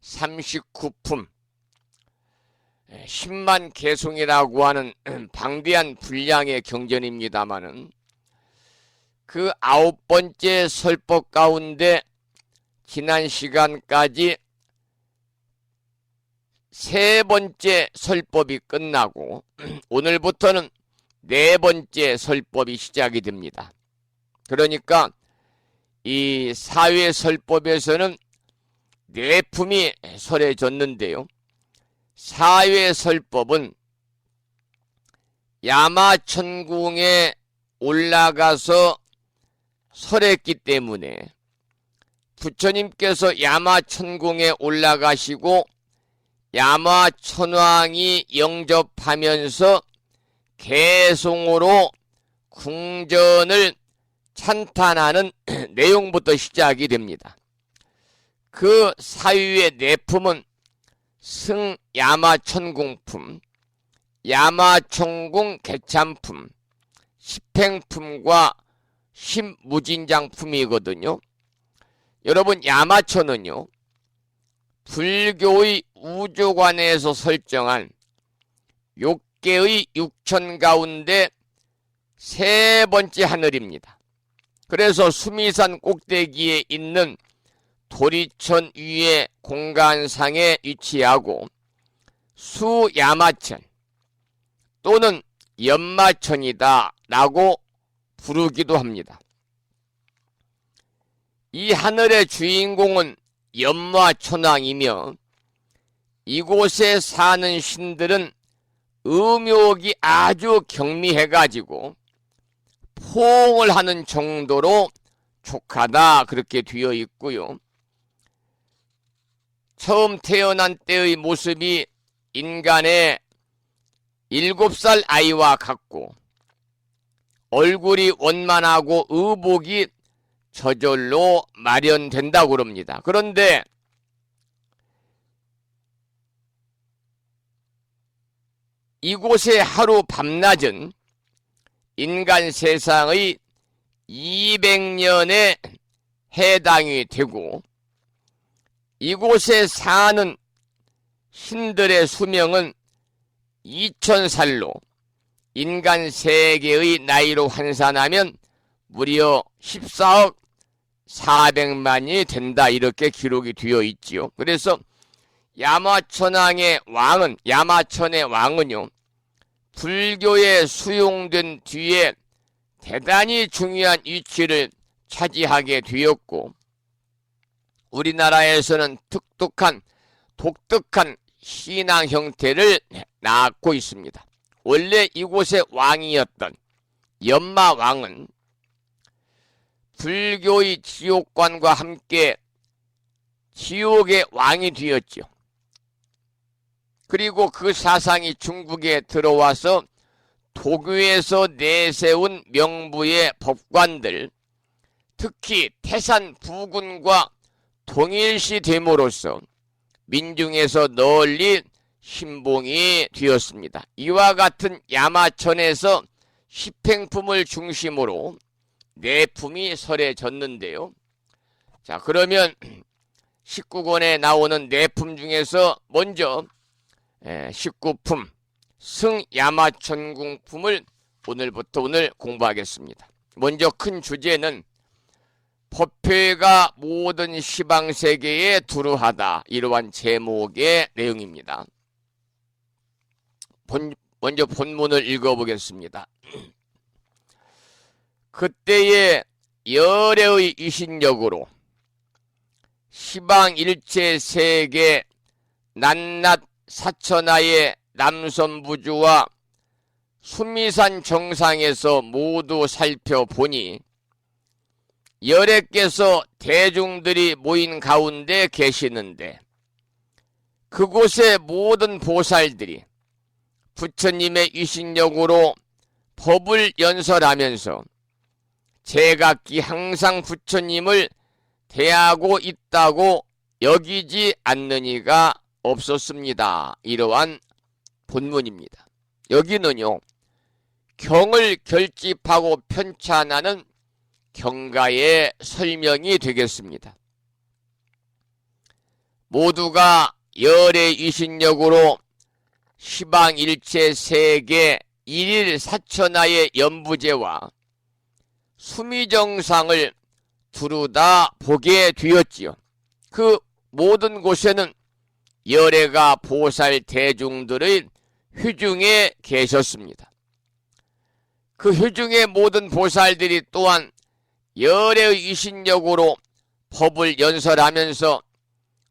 39품 10만 개송이라고 하는 방대한 분량의 경전입니다마는 그 9번째 설법 가운데 지난 시간까지 3번째 설법이 끝나고 오늘부터는 4번째 설법이 시작이 됩니다. 그러니까 이 사회 설법에서는 4품이 설해졌는데요. 사회 설법은 야마천궁에 올라가서 설했기 때문에 부처님께서 야마천궁에 올라가시고 야마천왕이 영접하면서 개송으로 궁전을 찬탄하는 내용부터 시작이 됩니다. 그 사유의 4품은 승야마천궁품, 야마천궁 개참품, 십행품과 십무진장품이거든요. 여러분, 야마천은요, 불교의 우조관에서 설정한 6개의 육천 가운데 세 번째 하늘입니다. 그래서 수미산 꼭대기에 있는 도리천 위의 공간상에 위치하고 수야마천 또는 연마천이다 라고 부르기도 합니다. 이 하늘의 주인공은 연마천왕이며 이곳에 사는 신들은 음욕이 아주 경미해가지고 포옹을 하는 정도로 촉하다 그렇게 되어 있고요. 처음 태어난 때의 모습이 인간의 7살 아이와 같고 얼굴이 원만하고 의복이 저절로 마련된다고 그럽니다. 그런데 이곳의 하루 밤낮은 인간 세상의 200년에 해당이 되고 이곳에 사는 신들의 수명은 2000살로 인간 세계의 나이로 환산하면 무려 14억 400만이 된다 이렇게 기록이 되어 있지요. 그래서 야마천의 왕은요, 불교에 수용된 뒤에 대단히 중요한 위치를 차지하게 되었고 우리나라에서는 독특한 신앙 형태를 낳고 있습니다. 원래 이곳의 왕이었던 연마왕은 불교의 지옥관과 함께 지옥의 왕이 되었죠. 그리고 그 사상이 중국에 들어와서 도교에서 내세운 명부의 법관들, 특히 태산 부군과 동일시 됨으로써 민중에서 널리 신봉이 되었습니다. 이와 같은 야마천에서 십행품을 중심으로 내품이 설해졌는데요. 자, 그러면 19권에 나오는 내품 중에서 먼저 19품 승야마천궁품을 오늘 공부하겠습니다. 먼저 큰 주제는 법회가 모든 시방세계에 두루하다 이러한 제목의 내용입니다. 먼저 본문을 읽어보겠습니다. 그때의 열애의 이신력으로 시방일체 세계 낱낱 사천하의 남선부주와 수미산 정상에서 모두 살펴보니 열애께서 대중들이 모인 가운데 계시는데 그곳의 모든 보살들이 부처님의 위신력으로 법을 연설하면서 제각기 항상 부처님을 대하고 있다고 여기지 않는 이가 없었습니다. 이러한 본문입니다. 여기는요, 경을 결집하고 편찬하는 경가의 설명이 되겠습니다. 모두가 열의 위신력으로 시방일체 세계 일일 사천하의 연부제와 수미정상을 두루다 보게 되었지요. 그 모든 곳에는 열애가 보살 대중들의 휴중에 계셨습니다. 그 휴중의 모든 보살들이 또한 열애의 위신력으로 법을 연설하면서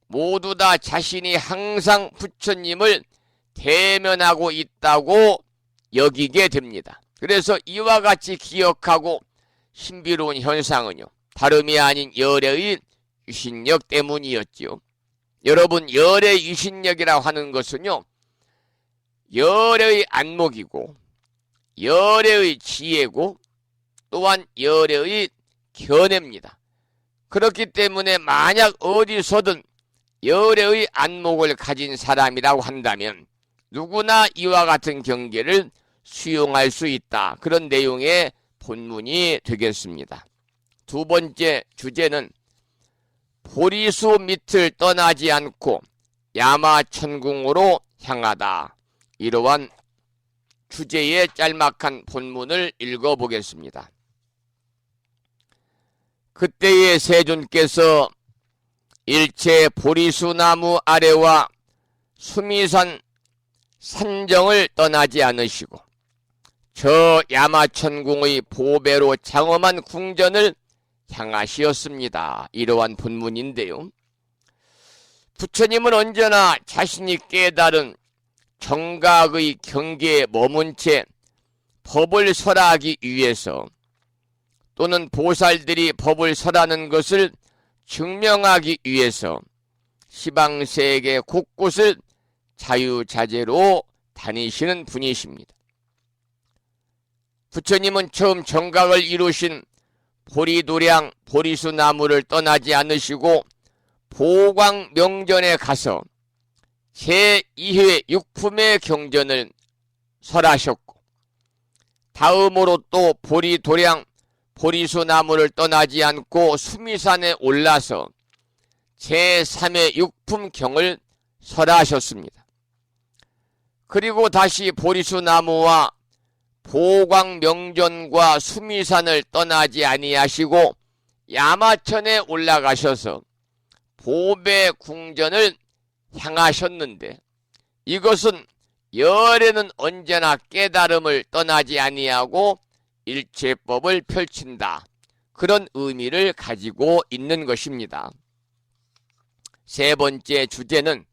모두 다 자신이 항상 부처님을 대면하고 있다고 여기게 됩니다. 그래서 이와 같이 기억하고 신비로운 현상은요, 다름이 아닌 열애의 위신력 때문이었지요. 여러분, 열의 위신력이라고 하는 것은요, 열의 안목이고 열의 지혜고 또한 열의 견해입니다. 그렇기 때문에 만약 어디서든 열의 안목을 가진 사람이라고 한다면 누구나 이와 같은 경계를 수용할 수 있다. 그런 내용의 본문이 되겠습니다. 두 번째 주제는 보리수 밑을 떠나지 않고 야마천궁으로 향하다. 이러한 주제의 짤막한 본문을 읽어보겠습니다. 그때의 세존께서 일체 보리수나무 아래와 수미산 산정을 떠나지 않으시고 저 야마천궁의 보배로 장엄한 궁전을 향하시었습니다. 이러한 본문인데요. 부처님은 언제나 자신이 깨달은 정각의 경계에 머문 채 법을 설하기 위해서 또는 보살들이 법을 설하는 것을 증명하기 위해서 시방세계 곳곳을 자유자재로 다니시는 분이십니다. 부처님은 처음 정각을 이루신 보리도량 보리수나무를 떠나지 않으시고 보광명전에 가서 제2회 육품의 경전을 설하셨고 다음으로 또 보리도량 보리수나무를 떠나지 않고 수미산에 올라서 제3회 육품경을 설하셨습니다. 그리고 다시 보리수나무와 보광명전과 수미산을 떠나지 아니하시고 야마천에 올라가셔서 보배궁전을 향하셨는데 이것은 열에는 언제나 깨달음을 떠나지 아니하고 일체법을 펼친다. 그런 의미를 가지고 있는 것입니다. 세 번째 주제는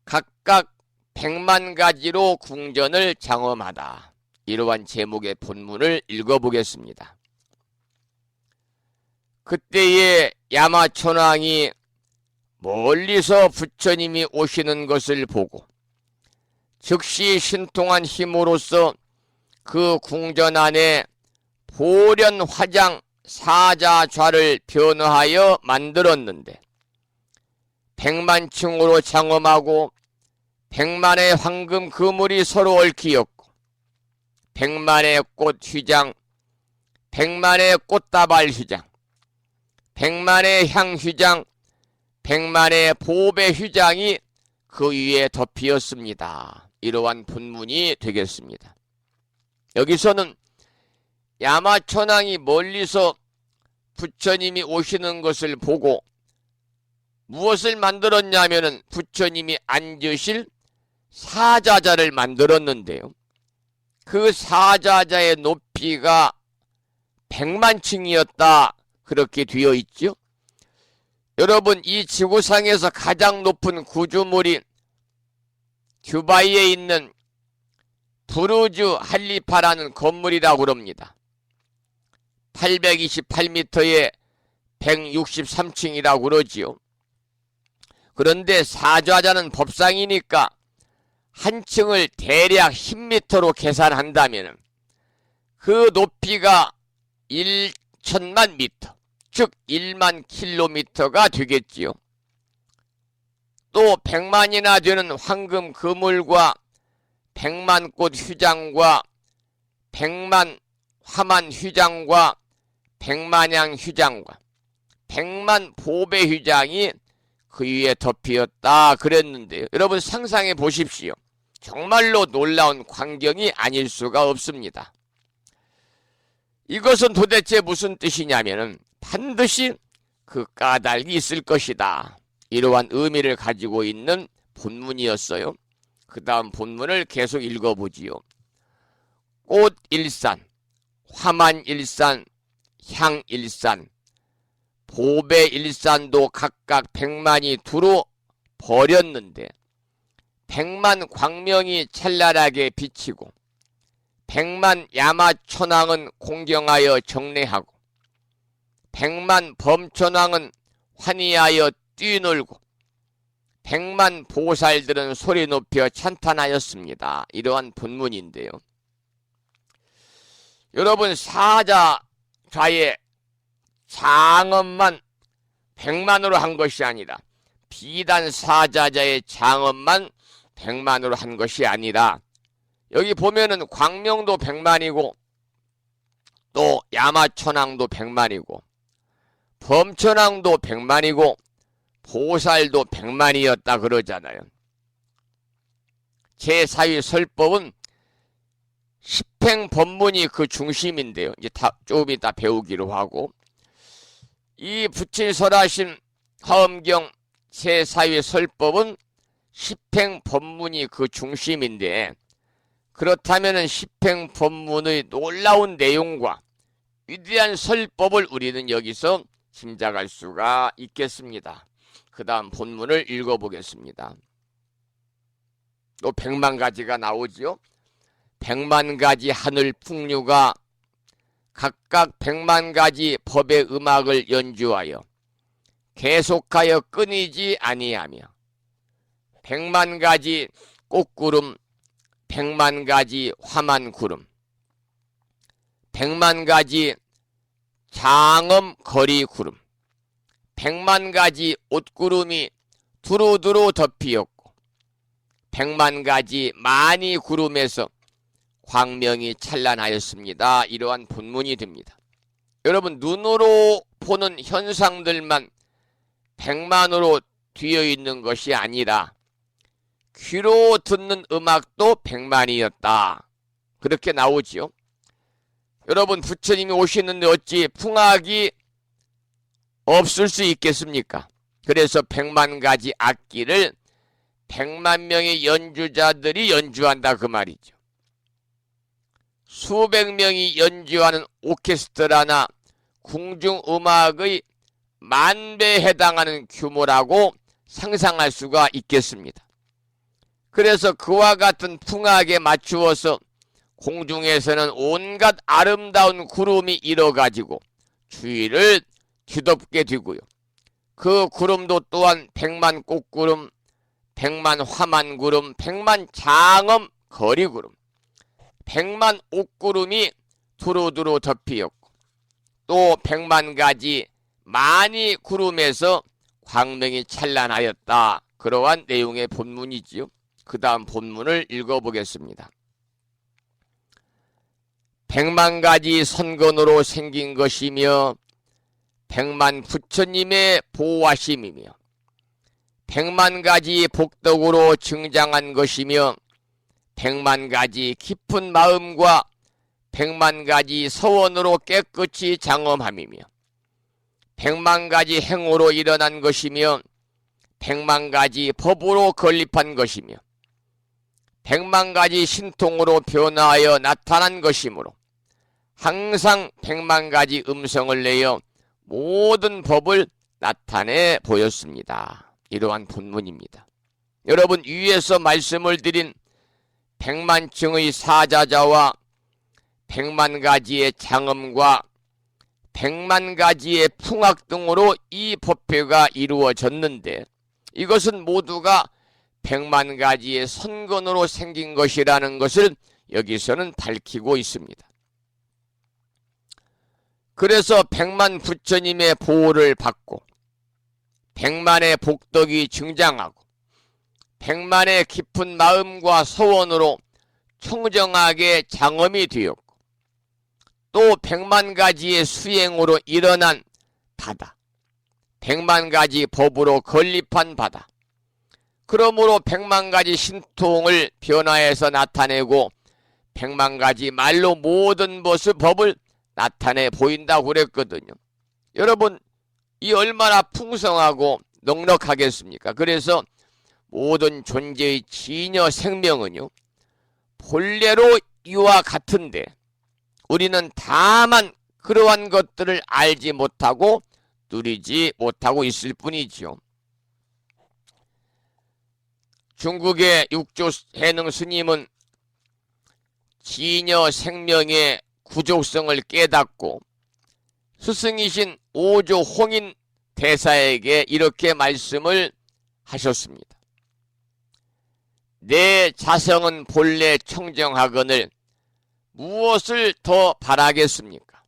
각각 100만 가지로 궁전을 장엄하다. 이러한 제목의 본문을 읽어보겠습니다. 그때의 야마천왕이 멀리서 부처님이 오시는 것을 보고 즉시 신통한 힘으로써 그 궁전 안에 보련 화장 사자좌를 변화하여 만들었는데 100만층으로 장엄하고 100만의 황금 그물이 서로 얽히었고 100만의 꽃 휘장, 100만의 꽃다발 휘장, 100만의 향 휘장, 100만의 보배 휘장이 그 위에 덮이었습니다. 이러한 본문이 되겠습니다. 여기서는 야마천왕이 멀리서 부처님이 오시는 것을 보고 무엇을 만들었냐면은 부처님이 앉으실 사자자를 만들었는데요. 그 사자자의 높이가 100만층이었다. 그렇게 되어 있죠. 여러분, 이 지구상에서 가장 높은 구조물이 듀바이에 있는 부르주 할리파라는 건물이라고 그럽니다. 828m에 163층이라고 그러지요. 그런데 사자자는 법상이니까 한 층을 대략 10m로 계산한다면 그 높이가 1천만 미터, 즉 1만 킬로미터가 되겠지요. 또 100만이나 되는 황금 그물과 100만 꽃 휘장과 100만 화만 휘장과 100만양 휘장과 100만 보배 휘장이 그 위에 덮이었다 그랬는데요. 여러분 상상해 보십시오. 정말로 놀라운 광경이 아닐 수가 없습니다. 이것은 도대체 무슨 뜻이냐면은 반드시 그 까닭이 있을 것이다. 이러한 의미를 가지고 있는 본문이었어요. 그 다음 본문을 계속 읽어보지요. 꽃일산, 화만일산, 향일산, 보배일산도 각각 100만이 두루 버렸는데 100만 광명이 찬란하게 비치고 100만 야마천왕은 공경하여 정례하고 100만 범천왕은 환희하여 뛰놀고 100만 보살들은 소리 높여 찬탄하였습니다. 이러한 본문인데요. 여러분 사자좌의 장엄만 100만으로 한 것이 아니라 비단 사자자의 장엄만 백만으로 한 것이 아니라 여기 보면은 광명도 백만이고 또 야마천왕도 백만이고 범천왕도 백만이고 보살도 백만이었다 그러잖아요. 제4위 설법은 십행법문이 그 중심인데요. 이제 조금 이따 배우기로 하고, 이 부칠설하신 화엄경 제4위 설법은 십행법문이 그 중심인데, 그렇다면 십행법문의 놀라운 내용과 위대한 설법을 우리는 여기서 짐작할 수가 있겠습니다. 그 다음 본문을 읽어보겠습니다. 또 100만 가지가 나오지요. 100만 가지 하늘 풍류가 각각 100만 가지 법의 음악을 연주하여 계속하여 끊이지 아니하며 100만 가지 꽃구름, 100만 가지 화만 구름, 100만 가지 장엄 거리 구름, 100만 가지 옷구름이 두루두루 덮이었고 100만 가지 많이 구름에서 광명이 찬란하였습니다. 이러한 본문이 됩니다. 여러분, 눈으로 보는 현상들만 100만으로 뒤어 있는 것이 아니라 귀로 듣는 음악도 100만이었다. 그렇게 나오지요. 여러분, 부처님이 오시는데 어찌 풍악이 없을 수 있겠습니까? 그래서 100만 가지 악기를 100만 명의 연주자들이 연주한다 그 말이죠. 수백 명이 연주하는 오케스트라나 궁중음악의 만배에 해당하는 규모라고 상상할 수가 있겠습니다. 그래서 그와 같은 풍악에 맞추어서 공중에서는 온갖 아름다운 구름이 일어가지고 주위를 뒤덮게 되고요. 그 구름도 또한 100만 꽃구름, 100만 화만 구름, 100만 장엄 거리 구름, 100만 옷구름이 두루두루 덮이었고 또 100만 가지 많이 구름에서 광명이 찬란하였다. 그러한 내용의 본문이지요. 그 다음 본문을 읽어보겠습니다. 100만 가지 선건으로 생긴 것이며 100만 부처님의 보호하심이며 100만 가지 복덕으로 증장한 것이며 100만 가지 깊은 마음과 100만 가지 서원으로 깨끗이 장엄함이며 100만 가지 행으로 일어난 것이며 100만 가지 법으로 건립한 것이며 100만 가지 신통으로 변화하여 나타난 것이므로 항상 100만 가지 음성을 내어 모든 법을 나타내 보였습니다. 이러한 본문입니다. 여러분, 위에서 말씀을 드린 100만 층의 사자자와 100만 가지의 장엄과 100만 가지의 풍악 등으로 이 법회가 이루어졌는데 이것은 모두가 100만 가지의 선건으로 생긴 것이라는 것을 여기서는 밝히고 있습니다. 그래서 100만 부처님의 보호를 받고 100만의 복덕이 증장하고 100만의 깊은 마음과 서원으로 청정하게 장엄이 되었고 또 100만 가지의 수행으로 일어난 바다, 100만 가지 법으로 건립한 바다, 그러므로 100만 가지 신통을 변화해서 나타내고 100만 가지 말로 모든 법을 나타내 보인다고 그랬거든요. 여러분, 이 얼마나 풍성하고 넉넉하겠습니까? 그래서 모든 존재의 진여 생명은요, 본래로 이와 같은데 우리는 다만 그러한 것들을 알지 못하고 누리지 못하고 있을 뿐이지요. 중국의 육조 해능 스님은 진여 생명의 구족성을 깨닫고 스승이신 오조 홍인 대사에게 이렇게 말씀을 하셨습니다. 내 자성은 본래 청정하거늘 무엇을 더 바라겠습니까?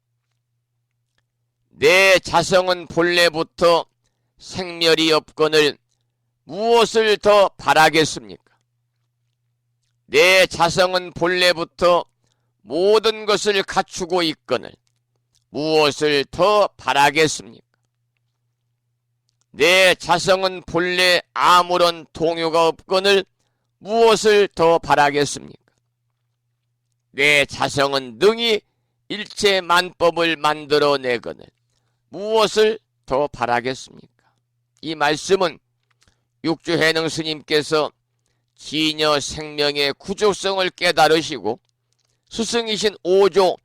내 자성은 본래부터 생멸이 없거늘 무엇을 더 바라겠습니까? 내 자성은 본래부터 모든 것을 갖추고 있거늘 무엇을 더 바라겠습니까? 내 자성은 본래 아무런 동요가 없거늘 무엇을 더 바라겠습니까? 내 자성은 능히 일체 만법을 만들어내거늘 무엇을 더 바라겠습니까? 이 말씀은 육주해능 스님께서 진여 생명의 구조성을 깨달으시고 스승이신 오조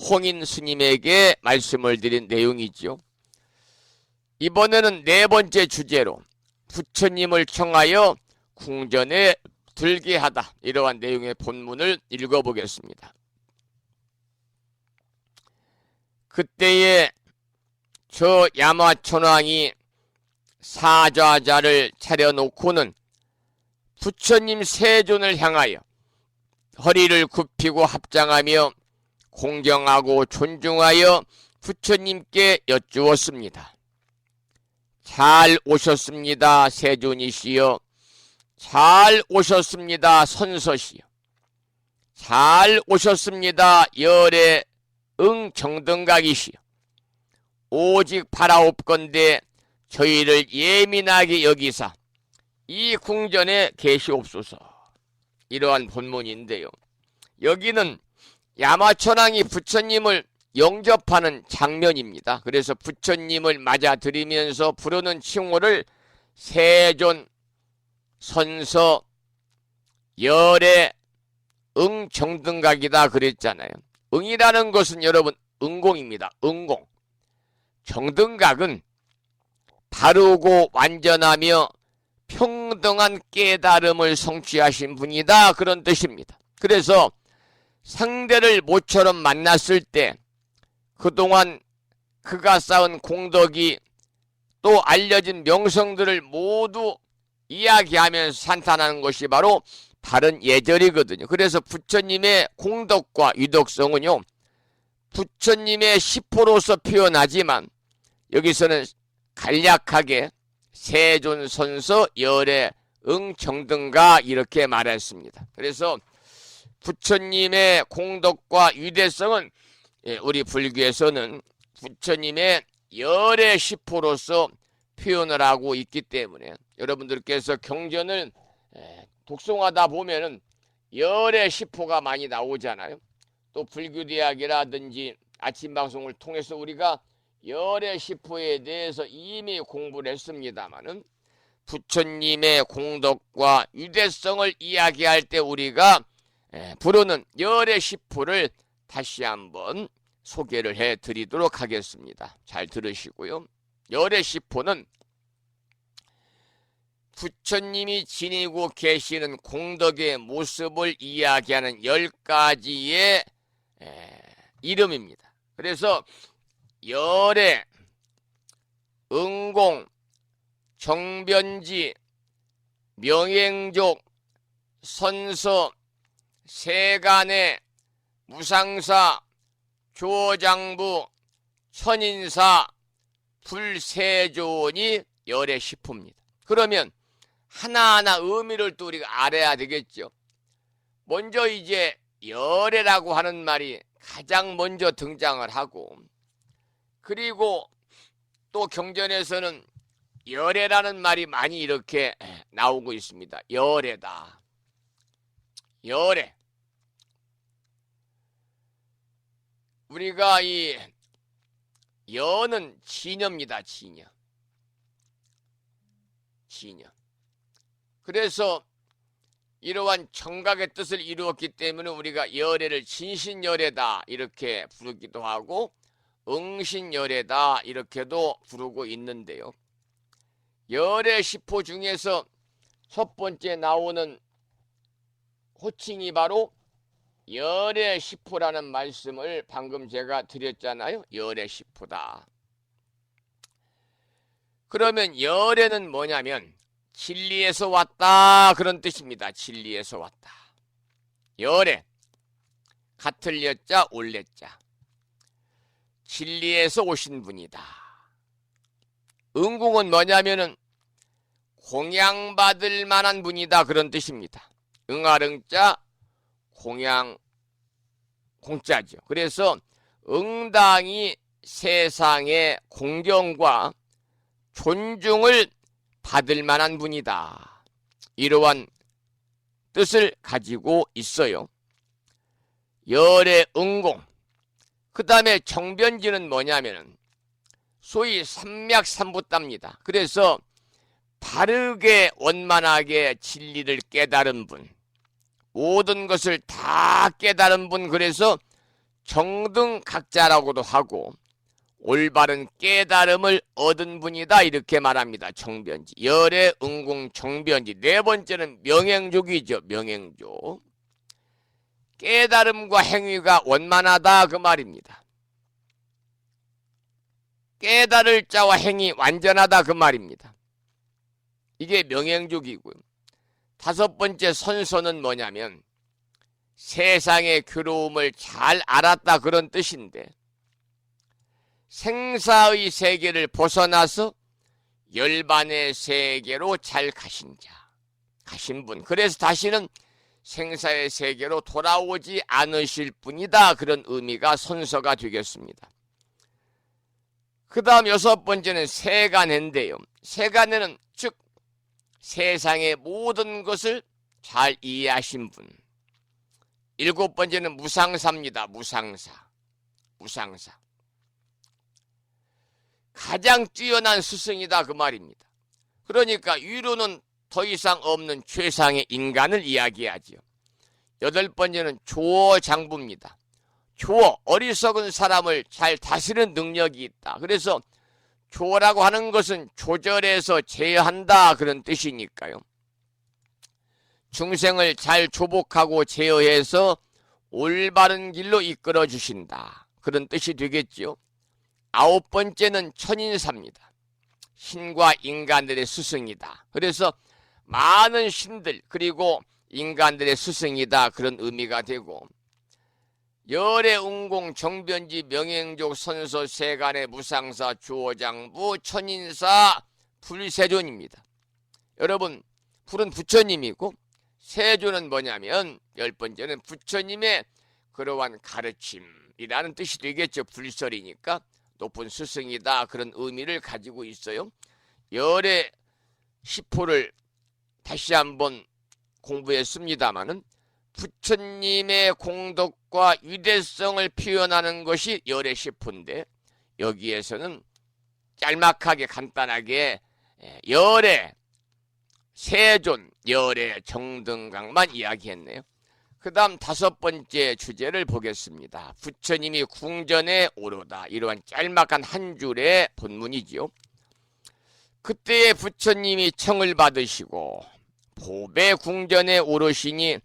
홍인 스님에게 말씀을 드린 내용이죠. 이번에는 네 번째 주제로 부처님을 청하여 궁전에 들게 하다, 이러한 내용의 본문을 읽어보겠습니다. 그때에 저 야마천왕이 사좌자를 차려놓고는 부처님 세존을 향하여 허리를 굽히고 합장하며 공경하고 존중하여 부처님께 여쭈었습니다. 잘 오셨습니다, 세존이시여. 잘 오셨습니다, 선서시여. 잘 오셨습니다, 열의 정등각이시여. 오직 바라옵건대 저희를 예민하게 여기사 이 궁전에 계시옵소서. 이러한 본문인데요. 여기는 야마천왕이 부처님을 영접하는 장면입니다. 그래서 부처님을 맞아들이면서 부르는 칭호를 세존, 선서, 열의 정등각이다 그랬잖아요. 응이라는 것은 여러분 응공입니다. 응공. 정등각은 바르고 완전하며 평등한 깨달음을 성취하신 분이다, 그런 뜻입니다. 그래서 상대를 모처럼 만났을 때 그동안 그가 쌓은 공덕이 또 알려진 명성들을 모두 이야기하면서 산탄하는 것이 바로 바른 예절이거든요. 그래서 부처님의 공덕과 유덕성은요, 부처님의 시포로서 표현하지만 여기서는 간략하게 세존선서 열의 정등가 이렇게 말했습니다. 그래서 부처님의 공덕과 위대성은 우리 불교에서는 부처님의 열의 시포로서 표현을 하고 있기 때문에 여러분들께서 경전을 독송하다 보면은 열의 시포가 많이 나오잖아요. 또 불교대학이라든지 아침 방송을 통해서 우리가 열의 시포에 대해서 이미 공부를 했습니다마는 부처님의 공덕과 위대성을 이야기할 때 우리가 부르는 열의 시포를 다시 한번 소개를 해드리도록 하겠습니다. 잘 들으시고요. 열의 시포는 부처님이 지니고 계시는 공덕의 모습을 이야기하는 10가지의 이름입니다. 그래서 열의, 응공, 정변지, 명행족, 선서, 세간의, 무상사, 조장부, 천인사, 불세존이 열의 시포입니다. 그러면 하나하나 의미를 또 우리가 알아야 되겠죠. 먼저 이제 열애라고 하는 말이 가장 먼저 등장을 하고, 그리고 또 경전에서는 열애라는 말이 많이 이렇게 나오고 있습니다. 열애다. 열애. 우리가 이 여는 진여입니다. 진여. 진여. 그래서 이러한 정각의 뜻을 이루었기 때문에 우리가 열애를 진신열애다 이렇게 부르기도 하고 응신열애다 이렇게도 부르고 있는데요. 열애 시포 중에서 첫 번째 나오는 호칭이 바로 열애 시포라는 말씀을 방금 제가 드렸잖아요. 열애 시포다. 그러면 열애는 뭐냐면 진리에서 왔다 그런 뜻입니다. 진리에서 왔다. 열애 같을 여자 올레자 진리에서 오신 분이다. 응궁은 뭐냐면은 공양받을 만한 분이다 그런 뜻입니다. 응아릉자 공양 공자죠. 그래서 응당이 세상의 공경과 존중을 받을 만한 분이다. 이러한 뜻을 가지고 있어요. 열의 응공. 그 다음에 정변지는 뭐냐면은 소위 삼맥삼부답니다. 그래서 바르게 원만하게 진리를 깨달은 분, 모든 것을 다 깨달은 분, 그래서 정등각자라고도 하고 올바른 깨달음을 얻은 분이다, 이렇게 말합니다. 정변지. 열의 응공 정변지. 네 번째는 명행족이죠. 명행족. 깨달음과 행위가 원만하다, 그 말입니다. 깨달을 자와 행위 완전하다, 그 말입니다. 이게 명행족이고요. 다섯 번째 선서는 뭐냐면 세상의 괴로움을 잘 알았다, 그런 뜻인데 생사의 세계를 벗어나서 열반의 세계로 잘 가신 자, 가신 분, 그래서 다시는 생사의 세계로 돌아오지 않으실 분이다, 그런 의미가 선서가 되겠습니다. 그 다음 여섯 번째는 세간해인데요. 세간해는 즉 세상의 모든 것을 잘 이해하신 분. 일곱 번째는 무상사입니다. 무상사. 무상사. 가장 뛰어난 스승이다, 그 말입니다. 그러니까 위로는 더 이상 없는 최상의 인간을 이야기하죠. 여덟 번째는 조어장부입니다. 조어, 어리석은 사람을 잘 다스리는 능력이 있다. 그래서 조어라고 하는 것은 조절해서 제어한다, 그런 뜻이니까요. 중생을 잘 조복하고 제어해서 올바른 길로 이끌어 주신다, 그런 뜻이 되겠죠. 아홉 번째는 천인사입니다. 신과 인간들의 스승이다. 그래서 많은 신들 그리고 인간들의 스승이다, 그런 의미가 되고 열의 응공 정변지 명행족 선서 세간의 무상사 주어장부 천인사 불세존입니다. 여러분, 불은 부처님이고 세존은 뭐냐면 열 번째는 부처님의 그러한 가르침이라는 뜻이 되겠죠. 불설이니까 높은 스승이다, 그런 의미를 가지고 있어요. 열의 시포를 다시 한번 공부했습니다마는 부처님의 공덕과 위대성을 표현하는 것이 열의 시포인데 여기에서는 짤막하게 간단하게 열의 세존, 열의 정등강만 이야기했네요. 그 다음 다섯 번째 주제를 보겠습니다. 부처님이 궁전에 오르다. 이러한 짤막한 한 줄의 본문이지요. 그때의 부처님이 청을 받으시고 보배 궁전에 오르시니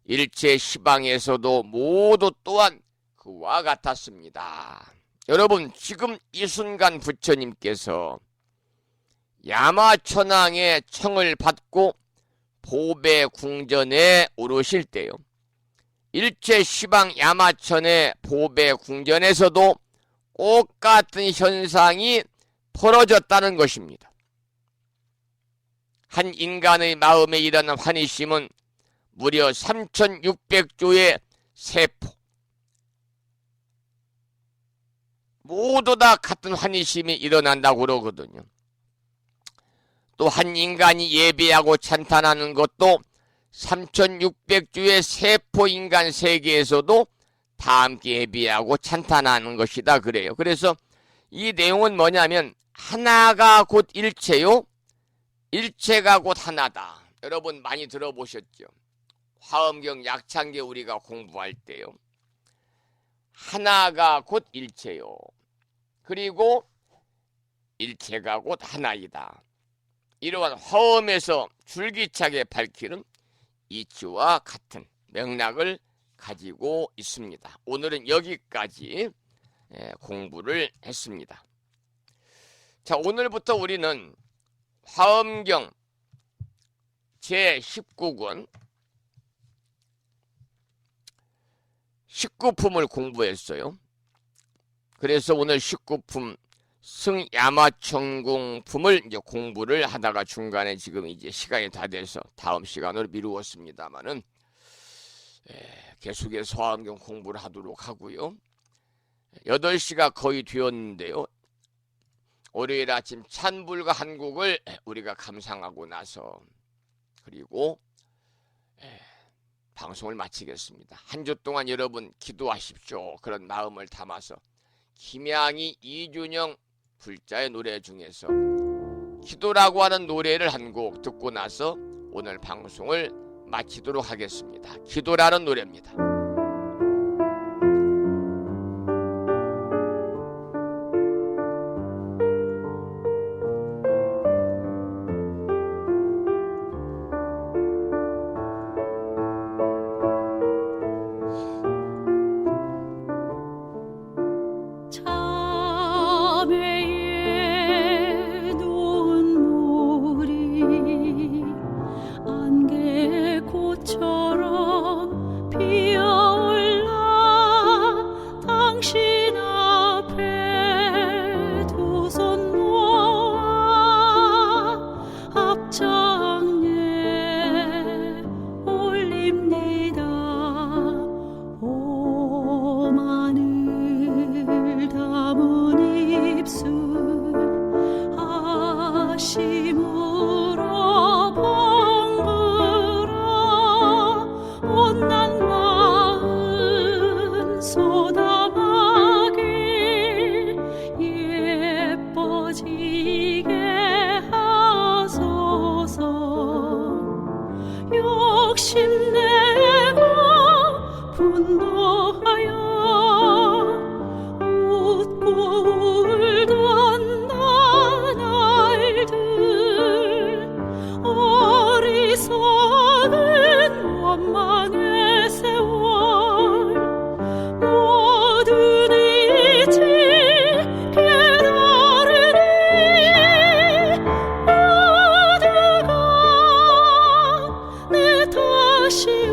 일체 시방에서도 모두 또한 그와 같았습니다. 여러분, 지금 이 순간 부처님께서 야마천왕의 청을 받고 보배 궁전에 오르실 때요, 일체 시방 야마천의 보배 궁전에서도 똑같은 현상이 벌어졌다는 것입니다. 한 인간의 마음에 일어난 환희심은 무려 3600조의 세포, 모두 다 같은 환희심이 일어난다고 그러거든요. 또 한 인간이 예배하고 찬탄하는 것도 3600주의 세포 인간 세계에서도 다 함께 예배하고 찬탄하는 것이다, 그래요. 그래서 이 내용은 뭐냐면 하나가 곧 일체요, 일체가 곧 하나다. 여러분 많이 들어보셨죠? 화엄경 약창계 우리가 공부할 때요, 하나가 곧 일체요, 그리고 일체가 곧 하나이다. 이러한 화엄에서 줄기차게 밝히는 이치와 같은 맥락을 가지고 있습니다. 오늘은 여기까지 공부를 했습니다. 자, 오늘부터 우리는 화엄경 제19권 19품을 공부했어요. 그래서 오늘 19품 승야마천공품을 이제 공부를 하다가 중간에 지금 이제 시간이 다 돼서 다음 시간으로 미루었습니다만은 계속해서 서안경 공부를 하도록 하고요. 8시가 거의 되었는데요. 월요일 아침 찬불과 한 곡을 우리가 감상하고 나서 그리고 방송을 마치겠습니다. 한 주 동안 여러분 기도하십시오. 그런 마음을 담아서 김양희, 이준영 불자의 노래 중에서 기도라고 하는 노래를 한 곡 듣고 나서 오늘 방송을 마치도록 하겠습니다. 기도라는 노래입니다. 참외에 눈물이 안개꽃처럼 피어올라 당신 앞에 두 손 모아 합장에 올립니다. 오만을 담은 입술 아심으로 번글어 온난 마음 쏟아마길 예뻐지게 하소서. 욕심내고 분노하여 웃고 울던 나날들 어리석은 원망의 세월 모든 이치 깨달으니 모두가 내 탓이요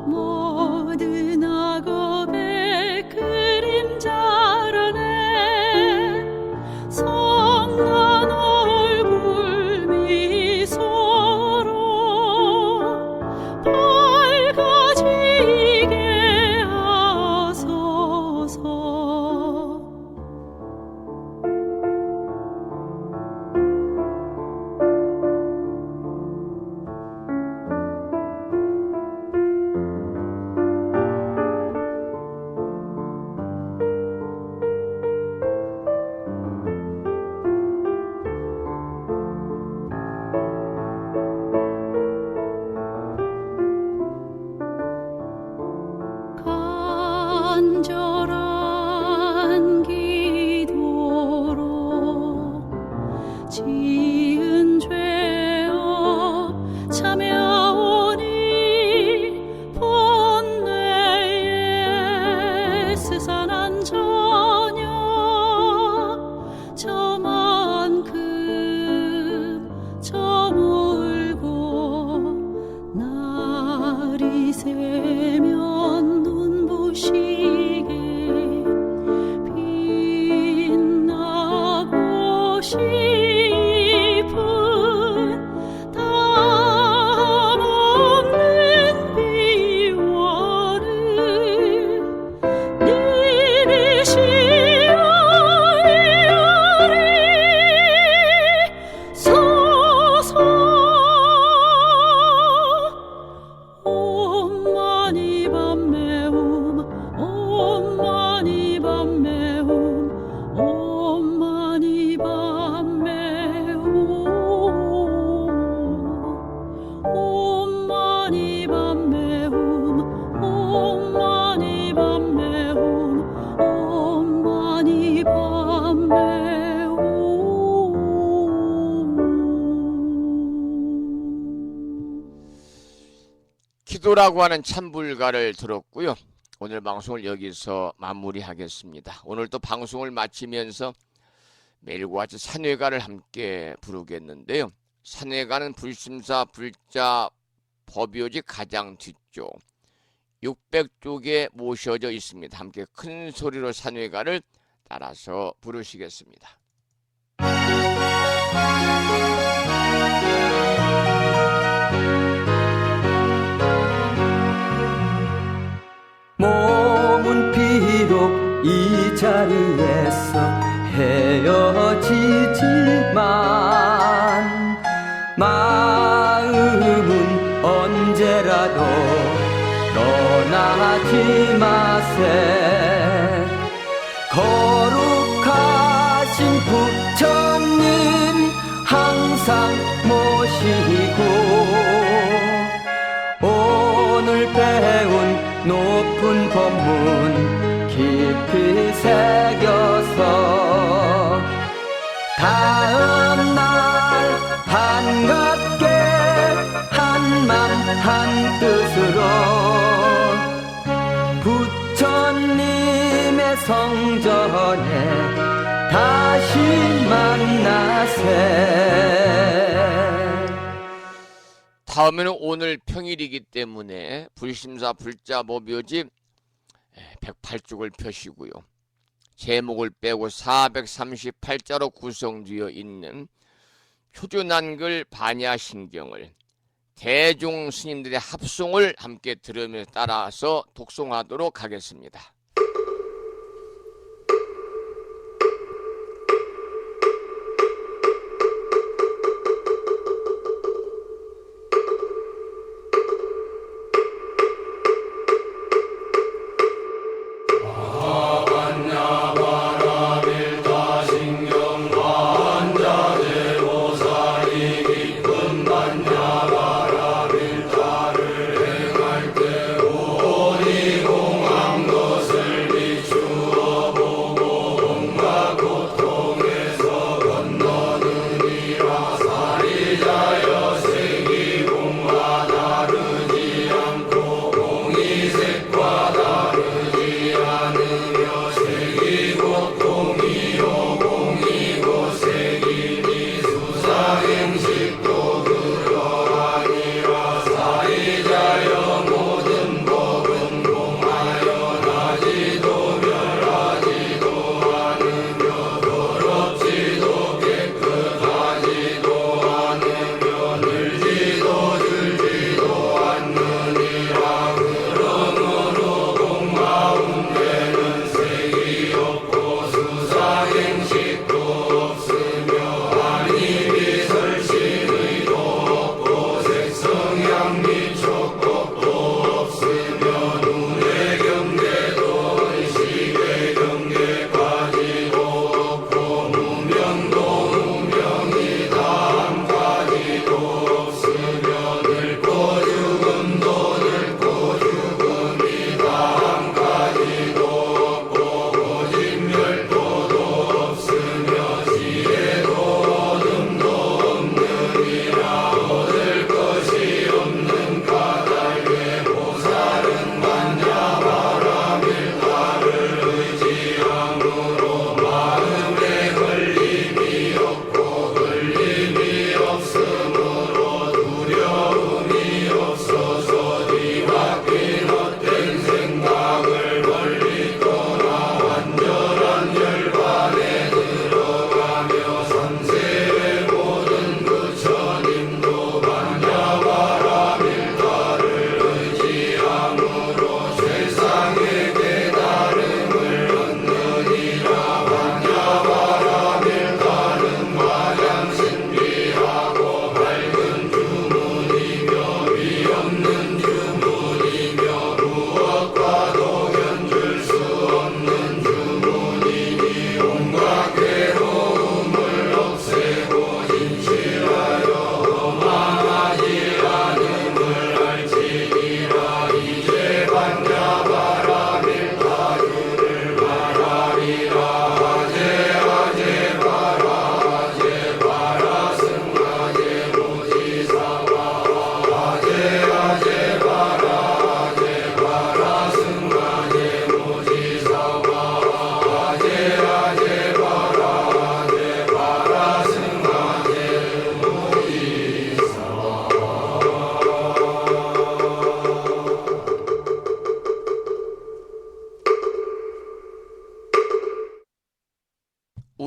모든 악업의 그림자라네. 성난 얼굴 미소로 밝아지게 하소서. 간절한 기도로 지은 죄업 참여하오니 본뇌에 스산한 저녁 저만큼 저물고 날이 새면 눈부시게 빛나고 싶은 담없는 비원을 니리시오 이어리 소서. 엄마니 밤매움 엄마니 밤매움 엄마니 밤매움 엄마니 밤매움 엄마니 밤매움 엄마니 밤매움. 기도라고 하는 찬불가를 들었고요. 오늘 방송을 여기서 마무리하겠습니다. 오늘 또 방송을 마치면서 매일과 같이 산회가를 함께 부르겠는데요. 산회가는 불심사 불자 법요지 가장 뒤쪽 600쪽에 모셔져 있습니다. 함께 큰 소리로 산회가를 따라서 부르시겠습니다. 자리에서 헤어지지만 마음은 언제라도 떠나지 마세. 거룩하신 부처님 항상 모시고 오늘 배운 높은 법문 깊이 새겨서 다음날 반갑게 한맘 한뜻으로 부처님의 성전에 다시 만나세. 다음에는 오늘 평일이기 때문에 불심사 불자법요지 108쪽을 펴시고요. 제목을 빼고 438자로 구성되어 있는 표준한글 반야신경을 대종 스님들의 합송을 함께 들으며 따라서 독송하도록 하겠습니다.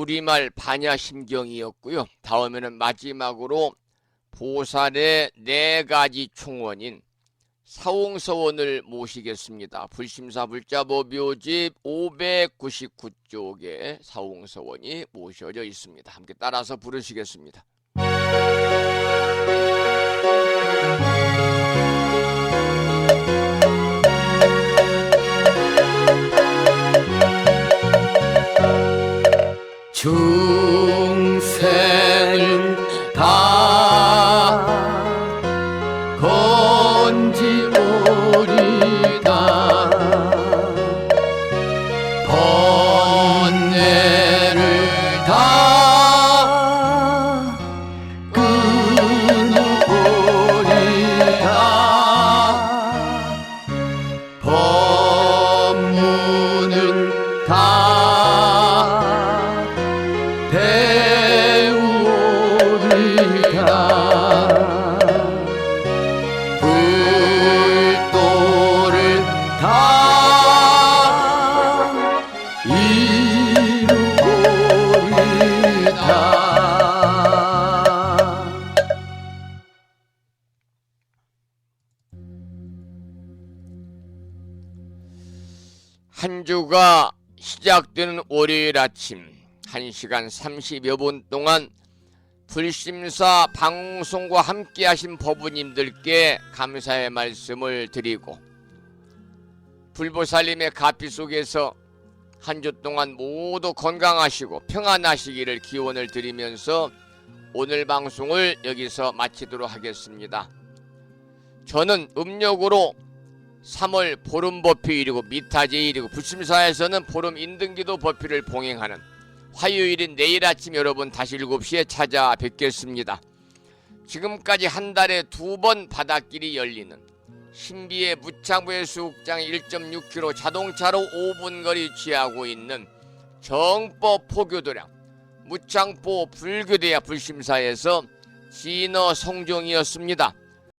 우리말 반야심경이었고요. 다음에는 마지막으로 보살의 네 가지 총원인 사홍서원을 모시겠습니다. 불심사 불자법요집 599쪽에 사홍서원이 모셔져 있습니다. 함께 따라서 부르시겠습니다. 중생을 다 건지오리다 번뇌를 다 끊어오리다 법문은 다 배우리다 불도를 다 이루리다 한 주가 시작되는 월요일 아침 1시간 30여 분 동안 불심사 방송과 함께 하신 법우님들께 감사의 말씀을 드리고 불보살님의 가피 속에서 한 주 동안 모두 건강하시고 평안하시기를 기원을 드리면서 오늘 방송을 여기서 마치도록 하겠습니다. 저는 음력으로 3월 보름 법회일이고 미타제일이고 불심사에서는 보름 인등기도 법회를 봉행하는 화요일인 내일 아침 여러분 다시 7시에 찾아뵙겠습니다. 지금까지 한 달에 2번 바닷길이 열리는 신비의 무창부의 수국장에 1.6km 자동차로 5분 거리 취하고 있는 정법 포교도량 무창포 불교대야 불심사에서 진어 성종이었습니다.